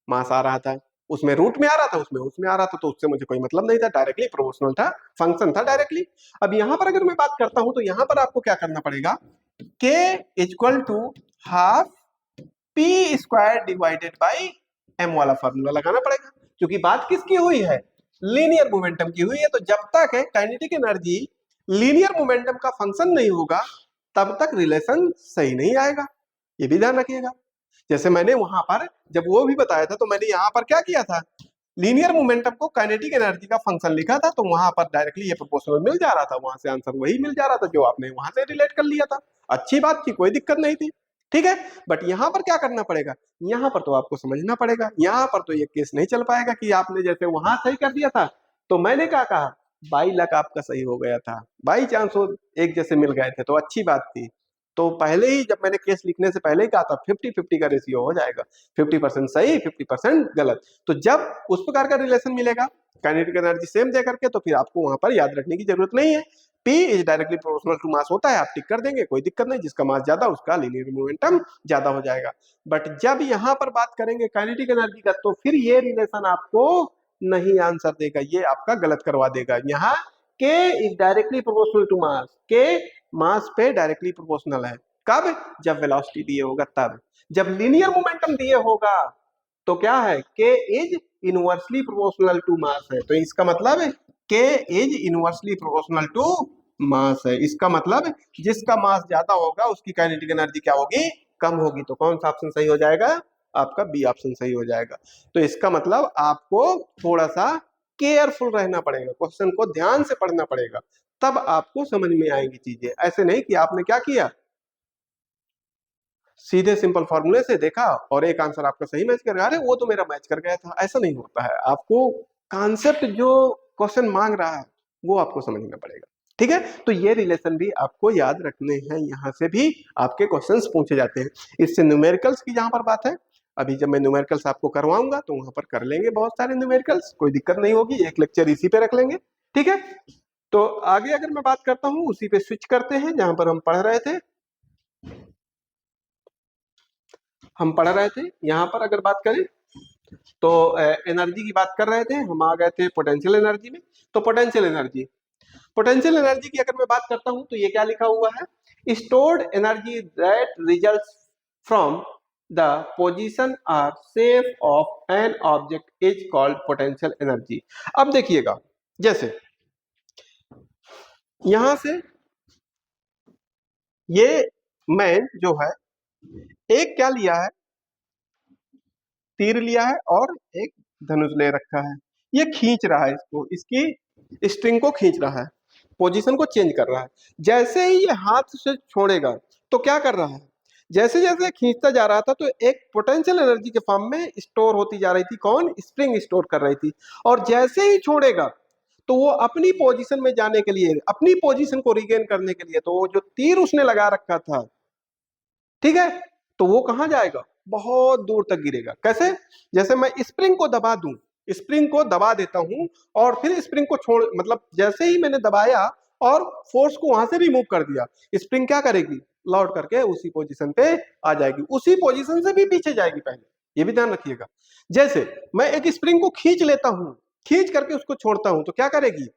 S1: मास आ रहा था, उसमें रूट में आ रहा था, उसमें आ रहा था, तो उससे मुझे कोई मतलब नहीं था, डायरेक्टली प्रोपोर्शनल था, फंक्शन था डायरेक्टली। अब यहां पर अगर मैं बात करता हूं तो यहां पर आपको क्या करना पड़ेगा, k equal to half P square divided by M वाला फॉर्मूला लगाना पड़ेगा, क्योंकि बात किसकी हुई है, लीनियर मोमेंटम की हुई है। तो जब तक है काइनेटिक एनर्जी लीनियर मोमेंटम का फंक्शन नहीं होगा तब तक रिलेशन सही नहीं आएगा, ये भी ध्यान रखिएगा। जैसे मैंने वहां पर जब वो भी बताया था, तो मैंने यहाँ पर क्या किया था, लीनियर मोमेंटम को काइनेटिक एनर्जी का फंक्शन लिखा था, तो वहां पर डायरेक्टली ये प्रोपोर्शनल मिल जा रहा था, वहां से आंसर वही मिल जा रहा था जो आपने वहां से रिलेट कर लिया था। अच्छी बात थी, कोई दिक्कत नहीं थी। ठीक है, बट यहाँ पर क्या करना पड़ेगा, यहाँ पर तो आपको समझना पड़ेगा, यहाँ पर तो ये केस नहीं चल पाएगा कि आपने जैसे वहां सही कर दिया था, तो मैंने क्या कहा, बाई लक आपका सही हो गया था, बाई चांस वो एक जैसे मिल गए थे, तो अच्छी बात थी। तो पहले ही जब मैंने केस लिखने से पहले ही कहा था 50-50 का रेशियो हो जाएगा, 50% सही 50% गलत। तो जब उस प्रकार का रिलेशन मिलेगा काइनेटिक एनर्जी सेम दे करके, तो फिर आपको वहां पर याद रखने की जरूरत नहीं है, P is directly proportional to mass होता है, आप टिक कर देंगे, कोई दिक्कत नहीं, जिसका मास ज्यादा उसका लीनियर मोमेंटम ज्यादा हो जाएगा। बट जब यहाँ पर बात करेंगे काइनेटिक एनर्जी का, तो फिर ये रिलेशन आपको नहीं आंसर देगा, ये आपका गलत करवा देगा। यहाँ K is directly proportional to mass, K mass पे डायरेक्टली प्रोपोर्शनल है, कब, जब वेलोसिटी दिए होगा तब। जब लीनियर मोमेंटम दिए होगा तो क्या है, K is inversely proportional to mass है, तो इसका मतलब K is inversely proportional to mass है, इसका मतलब जिसका मास ज्यादा होगा उसकी काइनेटिक एनर्जी क्या होगी, कम होगी। तो कौन सा ऑप्शन सही हो जाएगा, आपका बी ऑप्शन सही हो जाएगा। तो इसका मतलब आपको थोड़ा सा केयरफुल रहना पड़ेगा, क्वेश्चन को ध्यान से पढ़ना पड़ेगा, तब आपको समझ में आएंगी चीजें। ऐसे नहीं कि आपने क्या किया, सीधे सिंपल फॉर्मूले से देखा और एक आंसर आपका सही मैच कर गया, अरे वो तो मेरा मैच कर गया था, ऐसा नहीं होता है। आपको कॉन्सेप्ट जो क्वेश्चन मांग रहा है वो आपको समझना पड़ेगा। ठीक है, तो ये रिलेशन भी आपको याद रखने हैं, यहाँ से भी आपके क्वेश्चंस पूछे जाते हैं। इससे न्यूमेरिकल्स की जहां पर बात है, अभी जब मैं न्यूमेरिकल्स आपको करवाऊंगा तो वहां पर कर लेंगे बहुत सारे न्यूमेरिकल्स, कोई दिक्कत नहीं होगी, एक लेक्चर इसी पे रख लेंगे। ठीक है, तो आगे अगर मैं बात करता हूँ उसी पे स्विच करते हैं जहां पर हम पढ़ रहे थे। यहाँ पर अगर बात करें तो एनर्जी की बात कर रहे थे, हम आ गए थे पोटेंशियल एनर्जी में। तो पोटेंशियल एनर्जी की अगर मैं बात करता हूं तो ये क्या लिखा हुआ है, stored energy that results from the position और shape of an object is called potential energy. अब देखिएगा, जैसे यहां से ये मैन जो है एक क्या लिया है, तीर लिया है और एक धनुष ले रखा है, ये खींच रहा है इसको, इसकी स्ट्रिंग को खींच रहा है, पोजीशन को चेंज कर रहा है। जैसे ही ये हाथ से छोड़ेगा तो क्या कर रहा है, जैसे जैसे खींचता जा रहा था तो एक पोटेंशियल एनर्जी के फॉर्म में स्टोर होती जा रही थी, कौन, स्प्रिंग स्टोर कर रही थी। और जैसे ही छोड़ेगा तो वो अपनी पोजीशन में जाने के लिए, अपनी पोजीशन को रिगेन करने के लिए, तो वो जो तीर उसने लगा रखा था ठीक है, तो वो कहां जाएगा, बहुत दूर तक गिरेगा। कैसे, जैसे मैं स्प्रिंग को दबा दूं, स्प्रिंग को दबा देता हूं और फिर स्प्रिंग को छोड़, मतलब जैसे ही मैंने दबाया और फोर्स को वहां से रिमूव कर दिया, स्प्रिंग क्या करेगी, लौट करके उसी पोजीशन पे आ जाएगी, उसी पोजीशन से भी पीछे जाएगी पहले, ये भी ध्यान रखिएगा। जैसे मैं एक स्प्रिंग को खींच लेता हूं, खींच करके उसको छोड़ता हूं, तो क्या करेगी,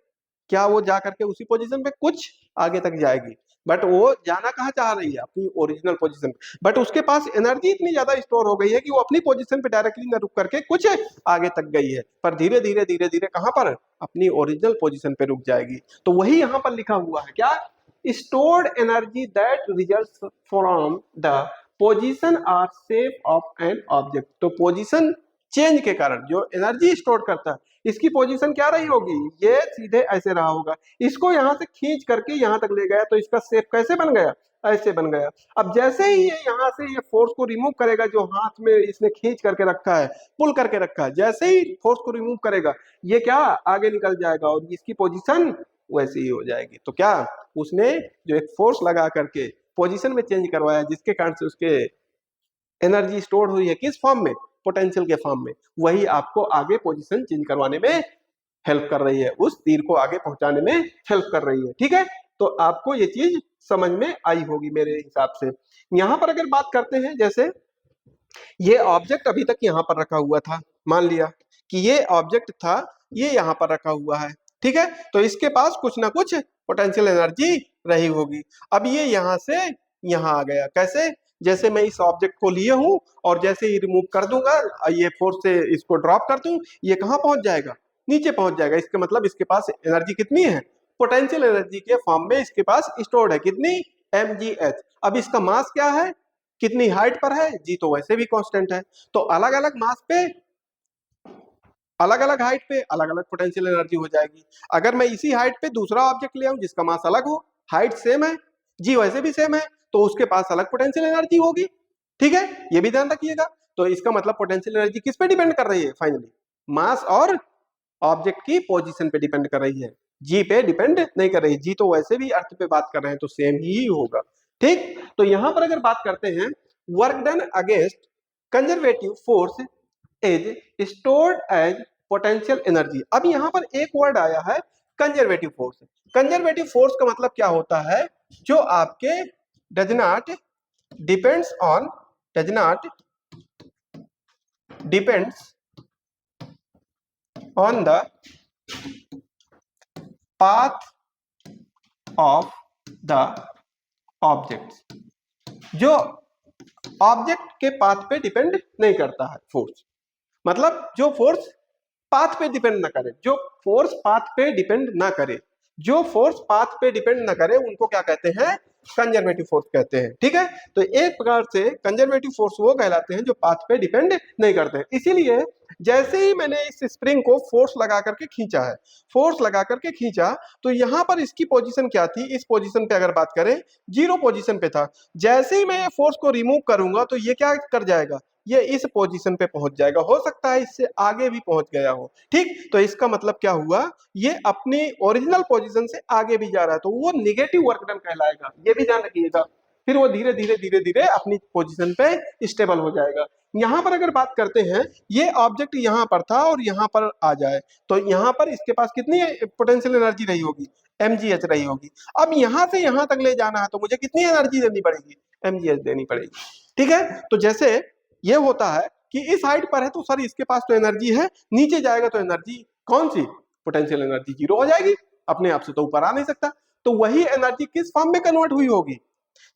S1: क्या वो जा करके उसी पोजीशन पे कुछ आगे तक जाएगी, बट वो जाना कहाँ चाह रही है, अपनी ओरिजिनल पोजीशन पे, बट उसके पास एनर्जी इतनी ज्यादा स्टोर हो गई है कि वो अपनी पोजीशन पे डायरेक्टली न रुक करके कुछ आगे तक गई है, पर धीरे धीरे धीरे धीरे कहां पर, अपनी ओरिजिनल पोजीशन पे रुक जाएगी। तो वही यहां पर लिखा हुआ है, क्या, stored energy that results from the position or shape of an object। तो पोजीशन चेंज के कारण जो एनर्जी स्टोर करता है, इसकी पोजीशन क्या रही होगी, ये सीधे ऐसे रहा होगा, इसको यहां से खींच करके यहां तक ले गया, तो इसका शेप कैसे बन गया, ऐसे बन गया। अब जैसे ही ये यहां से ये फोर्स को रिमूव करेगा, जो हाथ में इसने खींच करके रखा है, पुल करके रखा है, जैसे ही फोर्स को रिमूव करेगा, ये क्या आगे निकल जाएगा और इसकी पोजीशन वैसे ही हो जाएगी। तो क्या, उसने जो एक फोर्स लगा करके पोजीशन में चेंज करवाया, जिसके कारण से उसके एनर्जी स्टोर हुई है, किस फॉर्म में, पोटेंशियल के फॉर्म में, वही आपको आगे पोजीशन चेंज करवाने में हेल्प कर रही है, उस तीर को आगे पहुंचाने में हेल्प कर रही है। ठीक है, तो आपको ये चीज समझ में आई होगी मेरे हिसाब से। यहां पर अगर बात करते हैं, जैसे ये ऑब्जेक्ट अभी तक यहां पर रखा हुआ था, मान लिया कि ये ऑब्जेक्ट था, ये यहां पर रखा हुआ है, ठीक है, तो इसके पास कुछ ना कुछ पोटेंशियल एनर्जी रही होगी। अब ये यहां से यहां आ गया, कैसे, जैसे मैं इस ऑब्जेक्ट को लिए हूं और जैसे ही रिमूव कर दूंगा, ये फोर्स से इसको ड्रॉप कर दूं, ये कहां पहुंच जाएगा, नीचे पहुंच जाएगा। इसका मतलब इसके पास एनर्जी कितनी है, पोटेंशियल एनर्जी के फॉर्म में इसके पास स्टोर्ड है, कितनी, mgh। अब इसका मास क्या है, कितनी हाइट पर है, जी तो वैसे भी कांस्टेंट है, तो अलग अलग मास पे, अलग अलग हाइट पे अलग अलग पोटेंशियल एनर्जी हो जाएगी। अगर मैं इसी हाइट पे दूसरा ऑब्जेक्ट ले आऊं जिसका मास अलग हो, हाइट सेम है, जी वैसे भी सेम है, तो उसके पास अलग पोटेंशियल एनर्जी होगी। ठीक है, ये भी ध्यान रखिएगा। तो इसका मतलब पोटेंशियल एनर्जी किस पे डिपेंड कर रही है, फाइनली मास और ऑब्जेक्ट की पोजीशन पे डिपेंड कर रही है, जी पे डिपेंड नहीं कर रही। जी तो वैसे भी अर्थ पे बात कर रहे हैं, तो सेम ही होगा। ठीक, तो यहां पर अगर बात करते हैं, work done against conservative force is stored as potential energy. अब यहां पर एक वर्ड आया है, कंजर्वेटिव फोर्स। कंजर्वेटिव फोर्स का मतलब क्या होता है, जो आपके does not depends on, does not depends on the path of the object, जो ऑब्जेक्ट के पाथ पे डिपेंड नहीं करता है फोर्स, मतलब जो फोर्स पाथ पे डिपेंड ना करे, जो फोर्स पाथ पे डिपेंड ना करे, जो फोर्स पाथ पे डिपेंड ना करे, उनको क्या कहते हैं, कंजर्वेटिव फोर्स कहते हैं। ठीक है, तो एक प्रकार से कंजर्वेटिव फोर्स वो कहलाते हैं जो पाथ पे डिपेंड नहीं करते हैं। इसीलिए जैसे ही मैंने इस स्प्रिंग को फोर्स लगा करके खींचा है, फोर्स लगा करके खींचा, तो यहां पर इसकी पोजीशन क्या थी, इस पोजीशन पे अगर बात करें, जीरो पोजीशन पे था। जैसे ही मैं फोर्स को रिमूव करूंगा, तो ये क्या कर जाएगा, ये इस पोजीशन पे पहुंच जाएगा, हो सकता है इससे आगे भी पहुंच गया हो। ठीक, तो इसका मतलब क्या हुआ, ये अपनी ओरिजिनल पोजीशन से आगे भी जा रहा है, तो वो निगेटिव वर्क डन कहलाएगा, ये भी ध्यान रखिएगा। फिर वो धीरे धीरे धीरे धीरे अपनी पोजीशन पे स्टेबल हो जाएगा। यहां पर अगर बात करते हैं, ये ऑब्जेक्ट यहां पर था और यहां पर आ जाए, तो यहां पर इसके पास कितनी पोटेंशियल एनर्जी रही होगी, mgh रही होगी। अब यहां से यहां तक ले जाना है, तो मुझे कितनी एनर्जी देनी पड़ेगी, mgh देनी पड़ेगी। ठीक है, तो जैसे ये होता है कि इस हाइट पर है, तो सर इसके पास तो एनर्जी है, नीचे जाएगा तो एनर्जी कौन सी, पोटेंशियल एनर्जी जीरो हो जाएगी, अपने आप से तो ऊपर आ नहीं सकता। तो वही एनर्जी किस फॉर्म में कन्वर्ट हुई होगी,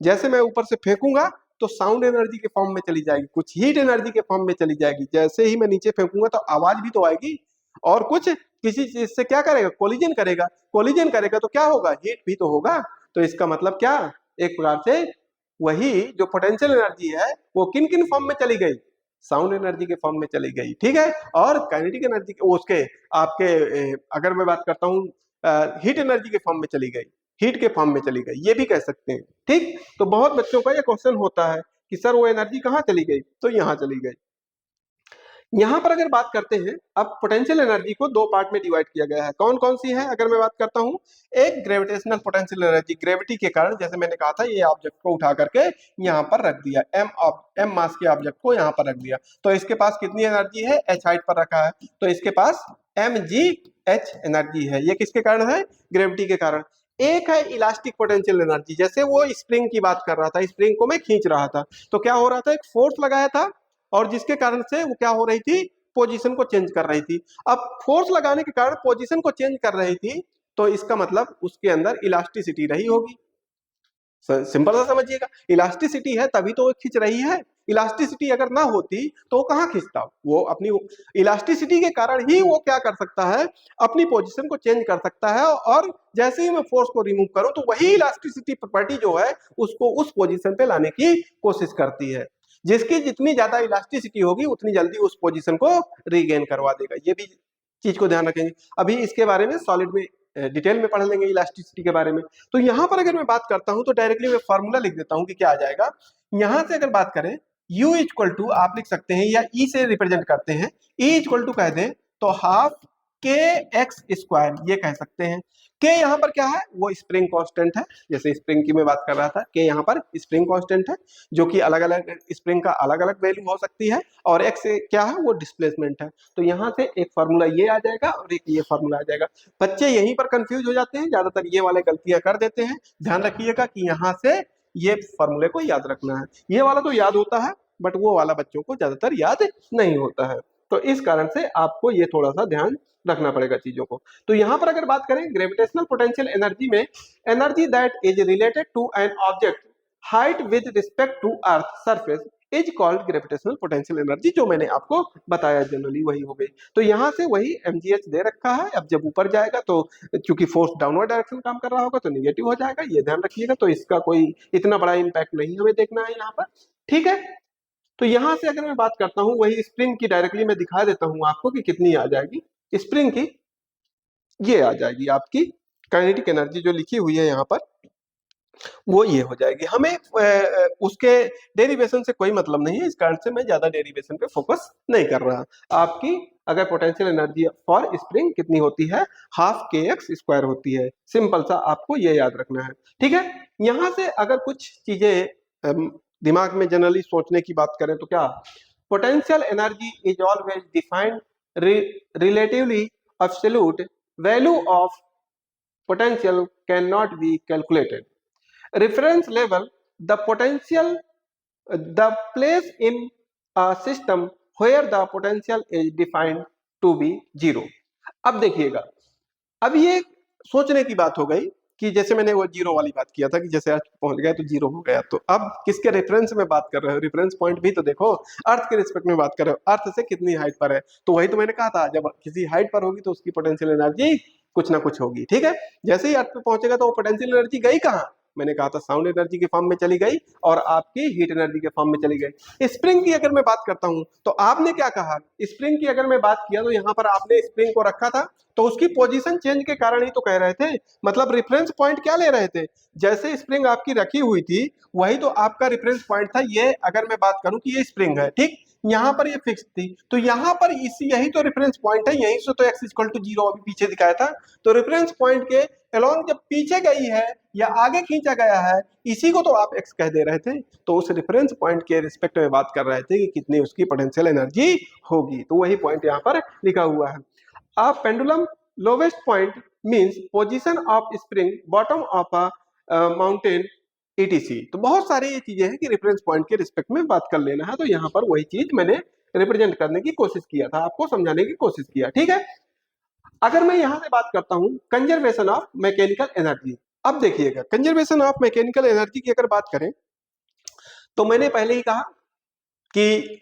S1: जैसे मैं ऊपर से फेंकूंगा तो साउंड एनर्जी के फॉर्म में चली जाएगी, कुछ हीट एनर्जी के फॉर्म में चली जाएगी। जैसे ही मैं नीचे फेंकूंगा तो आवाज भी तो आएगी, और कुछ किसी चीज से क्या करेगा, कोलिजन करेगा, कोलिजन करेगा तो क्या होगा, हीट भी तो होगा। तो इसका मतलब क्या, एक प्रकार से वही जो पोटेंशियल एनर्जी है, वो किन किन फॉर्म में चली गई, साउंड एनर्जी के फॉर्म में चली गई। ठीक है, और काइनेटिक एनर्जी उसके आपके अगर मैं बात करता हूँ, हीट एनर्जी के फॉर्म में चली गई, हीट के फॉर्म में चली गई, ये भी कह सकते हैं। ठीक, तो बहुत बच्चों का ये क्वेश्चन होता है कि सर वो एनर्जी कहाँ चली गई, तो यहाँ चली गई। यहां पर अगर बात करते हैं, अब पोटेंशियल एनर्जी को दो पार्ट में डिवाइड किया गया है। कौन कौन सी है अगर मैं बात करता हूं, एक ग्रेविटेशनल पोटेंशियल एनर्जी, ग्रेविटी के कारण, जैसे मैंने कहा था ये ऑब्जेक्ट को उठा करके यहां पर रख दिया, एम मास के ऑब्जेक्ट को यहां पर रख दिया, तो इसके पास कितनी एनर्जी है, एच हाइट पर रखा है, तो इसके पास एम जी एच एनर्जी है। ये किसके कारण है, ग्रेविटी के कारण। एक है इलास्टिक पोटेंशियल एनर्जी, जैसे वो स्प्रिंग की बात कर रहा था, स्प्रिंग को मैं खींच रहा था, तो क्या हो रहा था, एक फोर्स लगाया था और जिसके कारण से वो क्या हो रही थी, पोजीशन को चेंज कर रही थी। अब फोर्स लगाने के कारण पोजीशन को चेंज कर रही थी, तो इसका मतलब उसके अंदर इलास्टिसिटी रही होगी। सिंपल सा समझिएगा, इलास्टिसिटी है तभी तो वो खींच रही है। इलास्टिसिटी अगर ना होती तो वो कहाँ खींचता, वो अपनी इलास्टिसिटी के कारण ही वो क्या कर सकता है, अपनी पोजीशन को चेंज कर सकता है, और जैसे ही मैं फोर्स को रिमूव करूं तो वही इलास्टिसिटी प्रॉपर्टी जो है उसको उस पोजीशन पे लाने की कोशिश करती है। जिसकी जितनी ज्यादा इलास्टिसिटी होगी उतनी जल्दी उस पोजीशन को रीगेन करवा देगा। ये भी चीज को ध्यान रखेंगे, अभी इसके बारे में सॉलिड में डिटेल में पढ़ लेंगे इलास्टिसिटी के बारे में। तो यहां पर अगर मैं बात करता हूं तो डायरेक्टली मैं फॉर्मूला लिख देता हूं कि क्या आ जाएगा। यहां से अगर बात करें, U इक्वल टू आप लिख सकते हैं या E से रिप्रेजेंट करते हैं, E इक्वल टू कह दें तो हाफ के एक्स स्क्वायर ये कह सकते हैं। के यहाँ पर क्या है, वो स्प्रिंग कांस्टेंट है, जैसे स्प्रिंग की मैं बात कर रहा था, के यहाँ पर स्प्रिंग कांस्टेंट है, जो कि अलग अलग स्प्रिंग का अलग अलग वैल्यू हो सकती है, और एक्स क्या है, वो डिस्प्लेसमेंट है। तो यहाँ से एक फार्मूला ये आ जाएगा और एक ये फार्मूला आ जाएगा। बच्चे यहीं पर कंफ्यूज हो जाते हैं, ज्यादातर ये वाले गलतियां कर देते हैं। ध्यान रखिएगा कि यहाँ से ये फार्मूले को याद रखना है। ये वाला तो याद होता है बट वो वाला बच्चों को ज्यादातर याद नहीं होता है, तो इस कारण से आपको ये थोड़ा सा ध्यान रखना पड़ेगा चीजों को। तो यहां पर अगर बात करें ग्रेविटेशनल पोटेंशियल एनर्जी में, energy that is related to an object height with respect to earth surface is called gravitational potential energy, जो मैंने आपको बताया जनरली वही हो गई। तो यहां से वही mgh दे रखा है, अब जब ऊपर जाएगा तो चूंकि फोर्स डाउनवर्ड डायरेक्शन काम कर रहा होगा तो निगेटिव हो जाएगा, ये ध्यान रखिएगा। तो इसका कोई इतना बड़ा इंपैक्ट नहीं हमें देखना है यहाँ पर, ठीक है। तो यहां से अगर मैं बात करता हूं, वही स्प्रिंग की डायरेक्टली मैं दिखा देता हूं आपको कि कितनी आ जाएगी स्प्रिंग की, ये आ जाएगी आपकी काइनेटिक एनर्जी जो लिखी हुई है यहाँ पर, वो ये हो जाएगी। हमें उसके डेरिवेशन से कोई मतलब नहीं है, इस कारण से मैं ज्यादा डेरिवेशन पे फोकस नहीं कर रहा। आपकी अगर पोटेंशियल एनर्जी फॉर स्प्रिंग कितनी होती है, हाफ के एक्स स्क्वायर होती है। सिंपल सा आपको ये याद रखना है, ठीक है। यहाँ से अगर कुछ चीजें दिमाग में जनरली सोचने की बात करें तो क्या, potential energy is always defined relatively absolute value of potential cannot be calculated. Reference level, the potential, the place in a system where the potential is defined to be zero. अब देखिएगा, अब ये सोचने की बात हो गई कि जैसे मैंने वो जीरो वाली बात किया था कि जैसे अर्थ पहुंच गया तो जीरो हो गया, तो अब किसके रेफरेंस में बात कर रहे हो, रेफरेंस पॉइंट भी तो देखो, अर्थ के रिस्पेक्ट में बात कर रहे हो, अर्थ से कितनी हाइट पर है, तो वही तो मैंने कहा था, जब किसी हाइट पर होगी तो उसकी पोटेंशियल एनर्जी कुछ ना कुछ होगी, ठीक है। जैसे ही अर्थ पे पहुंचेगा तो वो पोटेंशियल एनर्जी गई कहाँ, मैंने कहा था साउंड एनर्जी के फॉर्म में चली गई और आपकी हीट एनर्जी के फॉर्म में चली गई। स्प्रिंग की अगर मैं बात करता हूं तो आपने क्या कहा, स्प्रिंग की अगर मैं बात किया तो यहां पर आपने स्प्रिंग को रखा था, तो उसकी पोजीशन चेंज के कारण ही तो कह रहे थे, मतलब रेफरेंस पॉइंट क्या ले रहे थे, जैसे स्प्रिंग आपकी रखी हुई थी वही तो आपका रेफरेंस पॉइंट था। ये अगर मैं बात करूं कि ये स्प्रिंग है, ठीक, यहाँ पर ये फिक्स थी, तो यहाँ पर इसी यही तो रेफरेंस पॉइंट है, यहीं से तो x इक्वल टू 0 अभी पीछे दिखाया था, तो रेफरेंस पॉइंट के अलोंग जब पीछे गई है या आगे खींचा गया है, इसी को तो आप x कह दे रहे थे, तो उस रेफरेंस पॉइंट के रिस्पेक्ट में बात कर रहे थे कि कितनी उसकी पोटेंशियल एनर्जी होगी, तो वही पॉइंट यहाँ पर लिखा हुआ है। A pendulum lowest point means position of spring, bottom of a mountain etc। तो बहुत सारी ये चीजें हैं कि रेफरेंस पॉइंट के रिस्पेक्ट में बात कर लेना है, तो यहाँ पर वही चीज मैंने रिप्रेजेंट करने की कोशिश किया था, आपको समझाने की कोशिश किया, ठीक है। अगर मैं यहाँ से बात करता हूँ कंजर्वेशन ऑफ मैकेनिकल एनर्जी, अब देखिएगा कंजर्वेशन ऑफ मैकेनिकल एनर्जी की अगर बात करें तो मैंने पहले ही कहा कि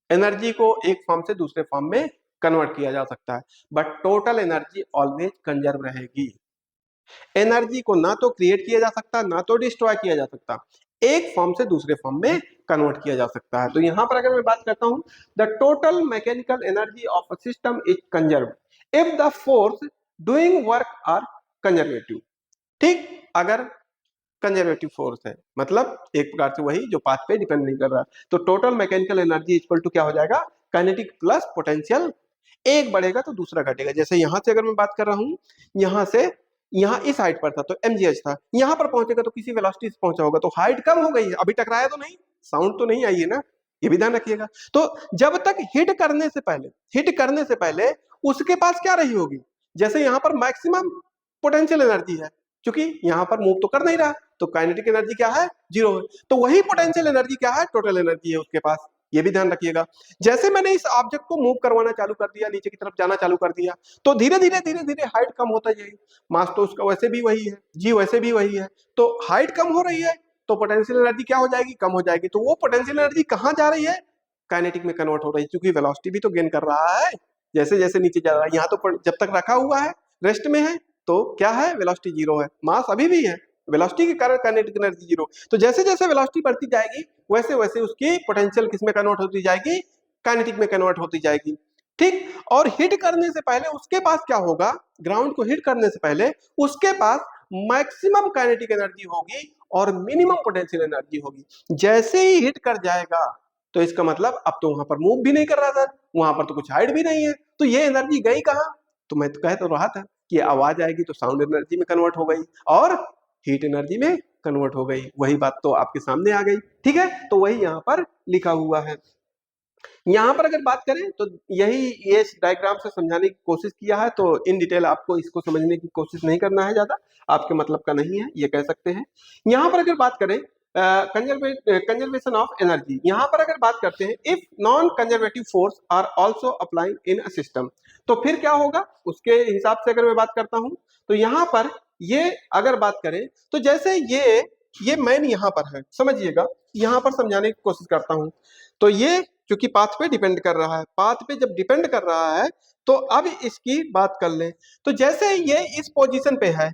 S1: एनर्जी को एक फॉर्म से दूसरे फॉर्म में कन्वर्ट किया जा सकता है, but total energy always conserve रहेगी। एनर्जी को ना तो क्रिएट किया जा सकता, ना तो डिस्ट्रॉय किया जा सकता, एक फॉर्म से दूसरे फॉर्म में कन्वर्ट किया जा सकता है। तो यहां पर अगर मैं बात करता हूं, the total mechanical energy of a system is conserve if the force doing work are conservative, ठीक, अगर कंजर्वेटिव फोर्स है मतलब एक प्रकार से वही जो पाथ पे डिपेंड नहीं कर रहा, तो total mechanical energy equal to क्या हो जाएगा, काइनेटिक प्लस पोटेंशियल, एक बढ़ेगा तो दूसरा घटेगा। जैसे यहां से अगर मैं बात कर रहा हूं, यहां से यहां इस हाइट पर था तो mgh था, यहां पर पहुंचेगा तो किसी वेलोसिटी से पहुंचा होगा तो हाइट कम हो गई है, अभी टकराया तो नहीं, साउंड तो नहीं आई है ना, ये भी ध्यान रखिएगा। तो जब तक हिट करने से पहले उसके पास क्या रही होगी, जैसे यहां पर मैक्सिमम पोटेंशियल एनर्जी है, क्योंकि यहां पर मूव तो कर नहीं रहा, तो काइनेटिक एनर्जी क्या है, जीरो है, तो वही पोटेंशियल एनर्जी क्या है, टोटल एनर्जी है उसके पास, ये भी ध्यान रखिएगा। जैसे मैंने इस ऑब्जेक्ट को मूव करवाना चालू कर दिया, नीचे की तरफ जाना चालू कर दिया, तो धीरे धीरे हाइट कम होता जाएगी, मास तो उसका वैसे भी वही है, जी वैसे भी वही है, तो हाइट कम हो रही है तो पोटेंशियल एनर्जी क्या हो जाएगी, कम हो जाएगी, तो वो पोटेंशियल एनर्जी कहाँ जा रही है, काइनेटिक में कन्वर्ट हो रही है, क्योंकि वेलोसिटी भी तो गेन कर रहा है जैसे जैसे नीचे जा रहा है। यहाँ तो जब तक रखा हुआ है रेस्ट में है तो क्या है, वेलोसिटी जीरो है, मास अभी भी है, वेलोसिटी के कारण काइनेटिक एनर्जी जीरो। तो जैसे जैसे वेलोसिटी बढ़ती जाएगी वैसे वैसे उसकी पोटेंशियल किस में कन्वर्ट होती जाएगी, काइनेटिक में कन्वर्ट होती जाएगी, ठीक। और हिट करने से पहले उसके पास क्या होगा, ग्राउंड को हिट करने से पहले उसके पास मैक्सिमम काइनेटिक एनर्जी होगी और मिनिमम पोटेंशियल एनर्जी होगी। जैसे ही हिट कर जाएगा तो इसका मतलब अब तो वहां पर मूव भी नहीं कर रहा था, वहां पर तो कुछ हाइट भी नहीं है, तो ये एनर्जी गई कहाँ, तो मैं तो कह तो रहा था कि आवाज आएगी तो साउंड एनर्जी में कन्वर्ट हो गई और हीट एनर्जी में कन्वर्ट हो गई, वही बात तो आपके सामने आ गई, ठीक है। तो वही यहाँ पर लिखा हुआ है। यहाँ पर अगर बात करें तो यही ये डायग्राम से समझाने की कोशिश किया है, तो इन डिटेल आपको इसको समझने की कोशिश नहीं करना है, ज्यादा आपके मतलब का नहीं है, ये कह सकते हैं। यहाँ पर अगर बात करें कंजर्वेशन ऑफ एनर्जी, यहाँ पर अगर बात करते हैं if non conservative force are also applying in a system, तो फिर क्या होगा उसके हिसाब से अगर मैं बात करता हूँ, तो यहाँ पर ये अगर बात करें तो जैसे ये मैन यहाँ पर है, समझिएगा, यहाँ पर समझाने की कोशिश करता हूँ। तो ये क्योंकि पाथ पे डिपेंड कर रहा है, पाथ पे जब डिपेंड कर रहा है तो अब इसकी बात कर लें, तो जैसे ये इस पोजीशन पे है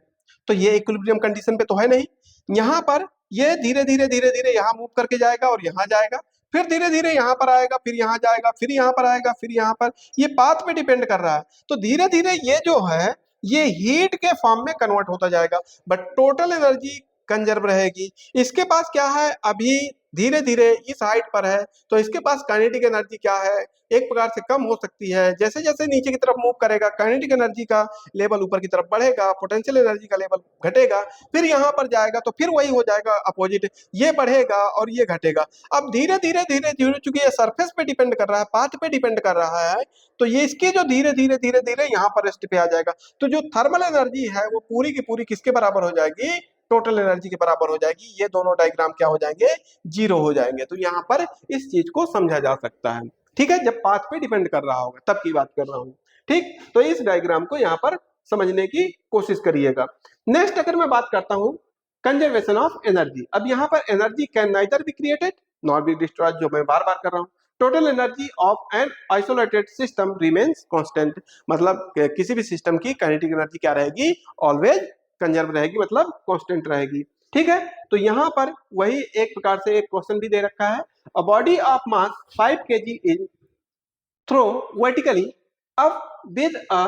S1: तो ये इक्विलिब्रियम कंडीशन पे तो है नहीं, यहाँ पर ये धीरे धीरे यहाँ मूव करके जाएगा और यहाँ जाएगा, फिर धीरे धीरे यहाँ पर आएगा, फिर यहाँ जाएगा, फिर यहाँ पर आएगा, फिर यहाँ पर, ये पाथ पे डिपेंड कर रहा है, तो धीरे धीरे ये जो है ये हीट के फॉर्म में कन्वर्ट होता जाएगा, बट टोटल एनर्जी कंजर्व रहेगी। इसके पास क्या है, अभी धीरे धीरे इस हाइट पर है तो इसके पास काइनेटिक एनर्जी क्या है, एक प्रकार से कम हो सकती है, जैसे जैसे नीचे की तरफ मूव करेगा काइनेटिक एनर्जी का लेवल ऊपर की तरफ बढ़ेगा, पोटेंशियल एनर्जी का लेवल घटेगा, फिर यहाँ पर जाएगा तो फिर वही हो जाएगा अपोजिट, ये बढ़ेगा और ये घटेगा। अब धीरे धीरे चूंकि ये सरफेस पे डिपेंड कर रहा है, पाथ पे डिपेंड कर रहा है, तो ये इसकी जो धीरे धीरे यहाँ पर रेस्ट पे आ जाएगा, तो जो थर्मल एनर्जी है वो पूरी की पूरी किसके बराबर हो जाएगी, टोटल एनर्जी के बराबर हो जाएगी। ये दोनों डायग्राम क्या हो जाएंगे, जीरो हो जाएंगे। तो यहाँ पर इस चीज को समझा जा सकता है, ठीक है, जब पाथ पे डिपेंड कर रहा होगा तब की बात कर रहा हूँ, ठीक। तो इस डायग्राम को यहाँ पर समझने की कोशिश करिएगा। नेक्स्ट अगर मैं बात करता हूँ कंजर्वेशन ऑफ एनर्जी, अब यहाँ पर energy can neither be created nor be destroyed, जो मैं बार बार कर रहा हूँ। Total energy of an isolated system remains constant, मतलब किसी भी सिस्टम की काइनेटिक एनर्जी क्या रहेगी, ऑलवेज कंजर्व रहेगी, मतलब कांस्टेंट रहेगी, ठीक है। तो यहाँ पर वही एक प्रकार से एक क्वेश्चन भी दे रखा है, a body of mass 5 kg is throw vertically up with a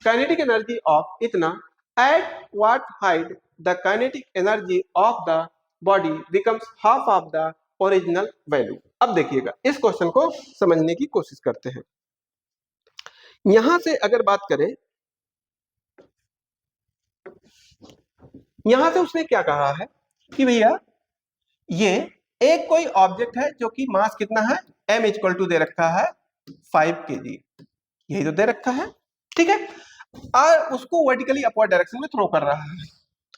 S1: kinetic energy of इतना, at what height the kinetic energy of the body becomes half of the original value. अब देखिएगा इस क्वेश्चन को समझने की कोशिश करते हैं। यहां से अगर बात करें, यहां से उसने क्या कहा है कि भैया ये एक कोई ऑब्जेक्ट है जो कि मास कितना है, m इक्वल टू दे रखा है 5 kg, यही तो दे रखा है, ठीक है, और उसको वर्टिकली अपवर्ड डायरेक्शन में थ्रो कर रहा है,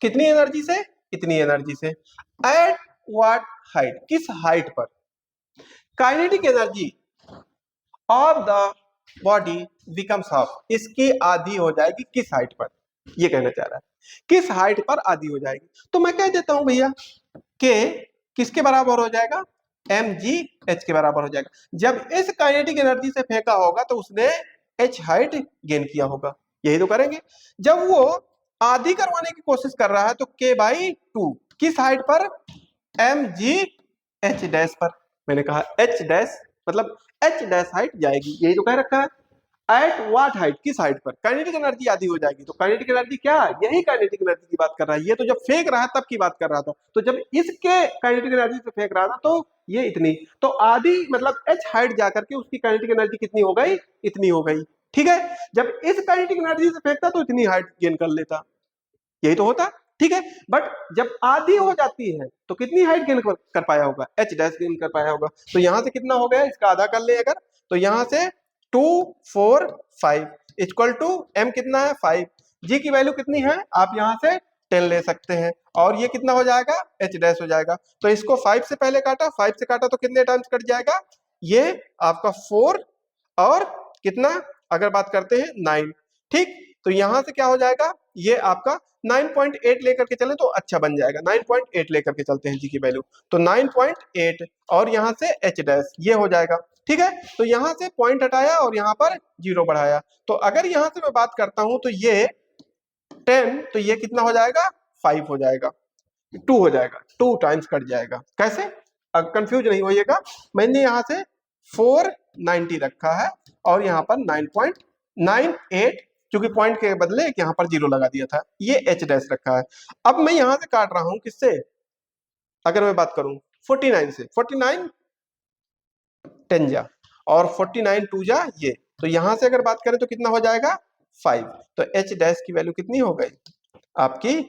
S1: कितनी एनर्जी से, इतनी एनर्जी से, एट व्हाट हाइट, किस हाइट पर, kinetic energy of the body becomes half, इसकी आधी हो जाएगी किस हाइट पर, ये कहना चाह रहा है किस हाइट पर आधी हो जाएगी। तो मैं कह देता हूं भैया के किसके बराबर हो जाएगा, mgh के बराबर हो जाएगा। जब इस काइनेटिक एनर्जी से फेंका होगा तो उसने h हाइट गेन किया होगा, यही तो करेंगे। जब वो आधी करवाने की कोशिश कर रहा है तो k/2 किस हाइट पर, mgh डैश पर, मैंने कहा h डैश मतलब h डैश हाइट जाएगी, यही तो कह रखा है। एट व्हाट हाइट, किस हाइट पर काइनेटिक एनर्जी आधी हो जाएगी। तो काइनेटिक एनर्जी क्या, यही काइनेटिक एनर्जी की बात कर रहा है। ये तो जब फेंक रहा है तब की बात कर रहा था। तो जब इसके काइनेटिक एनर्जी से फेंक रहा था तो ये इतनी, तो आधी मतलब एच हाइट जाकर के उसकी काइनेटिक एनर्जी कितनी हो गई, इतनी हो गई। ठीक है, जब इस काइनेटिक एनर्जी से फेंकता तो इतनी हाइट गेन कर लेता, यही तो होता। ठीक है, बट जब आधी हो जाती है तो कितनी हाइट गेन कर पाया होगा, एच डैश गेन कर पाया होगा। तो यहां से कितना हो गया, इसका आधा कर ले अगर, तो यहां से 2 4 5 इक्वल टू एम कितना है 5, जी की वैल्यू कितनी है आप यहां से 10 ले सकते हैं, और ये कितना हो जाएगा, एच डैश हो जाएगा। तो इसको 5 से पहले काटा, 5 से काटा तो कितने टाइम्स कट जाएगा, ये आपका 4 और कितना, अगर बात करते हैं 9। ठीक, तो यहां से क्या हो जाएगा, ये आपका 9.8 लेकर के चले तो अच्छा बन जाएगा, 9.8 लेकर के चलते हैं जी की वैल्यू, तो 9.8 और यहां से एच डैश ये हो जाएगा। ठीक है, तो यहां से पॉइंट हटाया और यहां पर जीरो बढ़ाया, तो अगर यहां से मैं बात करता हूं तो ये 10, तो ये कितना हो जाएगा 5 हो जाएगा, 2 हो जाएगा, 2 टाइम्स कट जाएगा। कैसे, अब कंफ्यूज नहीं होइएगा, मैंने यहां से 490 रखा है और यहां पर 9.98, क्योंकि पॉइंट के बदले यहां पर जीरो लगा दिया था, ये एच डैश रखा है। अब मैं यहां से काट रहा हूं किससे, अगर मैं बात करूं 49 से, 49 10 जा और 49 2 जा ये, तो यहां से अगर बात करें तो कितना हो जाएगा 5, तो एच डैश की वैल्यू कितनी हो गई आपकी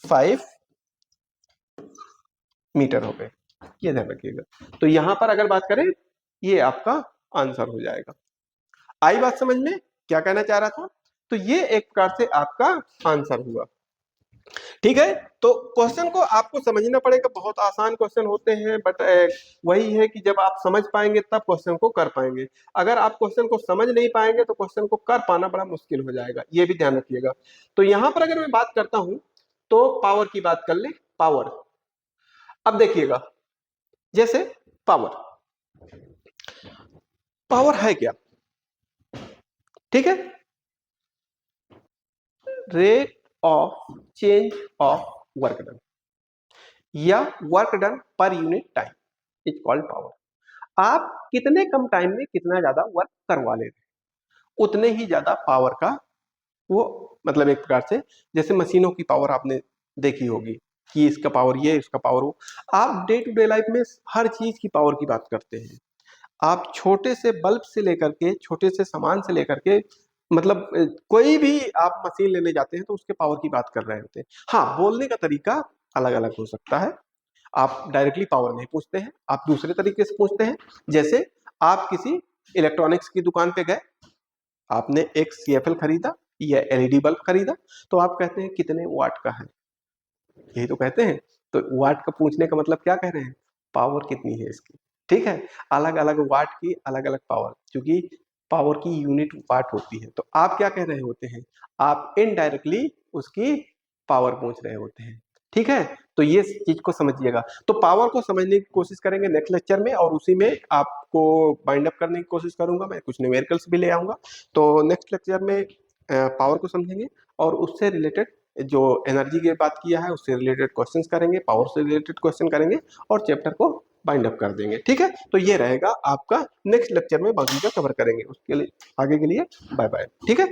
S1: 5 मीटर हो गए, ये ध्यान रखिएगा। तो यहां पर अगर बात करें ये आपका आंसर हो जाएगा। आई बात समझ में, क्या कहना चाह रहा था, तो ये एक प्रकार से आपका आंसर हुआ। ठीक है, तो क्वेश्चन को आपको समझना पड़ेगा, बहुत आसान क्वेश्चन होते हैं, बट वही है कि जब आप समझ पाएंगे तब क्वेश्चन को कर पाएंगे। अगर आप क्वेश्चन को समझ नहीं पाएंगे तो क्वेश्चन को कर पाना बड़ा मुश्किल हो जाएगा, ये भी ध्यान रखिएगा। तो यहां पर अगर मैं बात करता हूं तो पावर की बात कर ले, पावर। अब देखिएगा, जैसे पावर, पावर है क्या, ठीक है, rate of change of work done या work done per unit time is called power. आप कितने कम टाइम में कितना ज्यादा वर्क करवा ले रहे हैं, उतने ही ज्यादा पावर का वो, मतलब एक प्रकार से जैसे मशीनों की पावर आपने देखी होगी कि इसका पावर ये, इसका पावर वो। आप डे टू डे लाइफ में हर चीज की पावर की बात करते हैं। आप छोटे से बल्ब से लेकर के, छोटे से सामान से लेकर के, मतलब कोई भी आप मशीन लेने जाते हैं तो उसके पावर की बात कर रहे होते हैं। हाँ, बोलने का तरीका अलग अलग हो सकता है, आप डायरेक्टली पावर नहीं पूछते हैं, आप दूसरे तरीके से पूछते हैं। जैसे आप किसी इलेक्ट्रॉनिक्स की दुकान पे गए, आपने एक CFL खरीदा या LED बल्ब खरीदा, तो आप कहते हैं कितने वाट का है, यही तो कहते हैं। तो वाट का पूछने का मतलब क्या कह रहे हैं, पावर कितनी है इसकी। ठीक है, अलग अलग वाट की अलग अलग पावर, क्योंकि पावर की यूनिट वाट होती है। तो आप क्या कह रहे होते हैं, आप इनडायरेक्टली उसकी पावर पूछ रहे होते हैं। ठीक है, तो ये चीज को समझिएगा। तो पावर को समझने की कोशिश करेंगे नेक्स्ट लेक्चर में, और उसी में आपको बाइंड अप करने की कोशिश करूंगा, मैं कुछ न्यूमेरिकल्स भी ले आऊंगा। तो नेक्स्ट लेक्चर में पावर को समझेंगे और उससे रिलेटेड जो एनर्जी की बात किया है उससे रिलेटेड क्वेश्चंस करेंगे, पावर से रिलेटेड क्वेश्चन करेंगे और चैप्टर को बाइंड अप कर देंगे। ठीक है, तो ये रहेगा आपका, नेक्स्ट लेक्चर में बाकी का कवर करेंगे। उसके लिए आगे के लिए बाय बाय। ठीक है।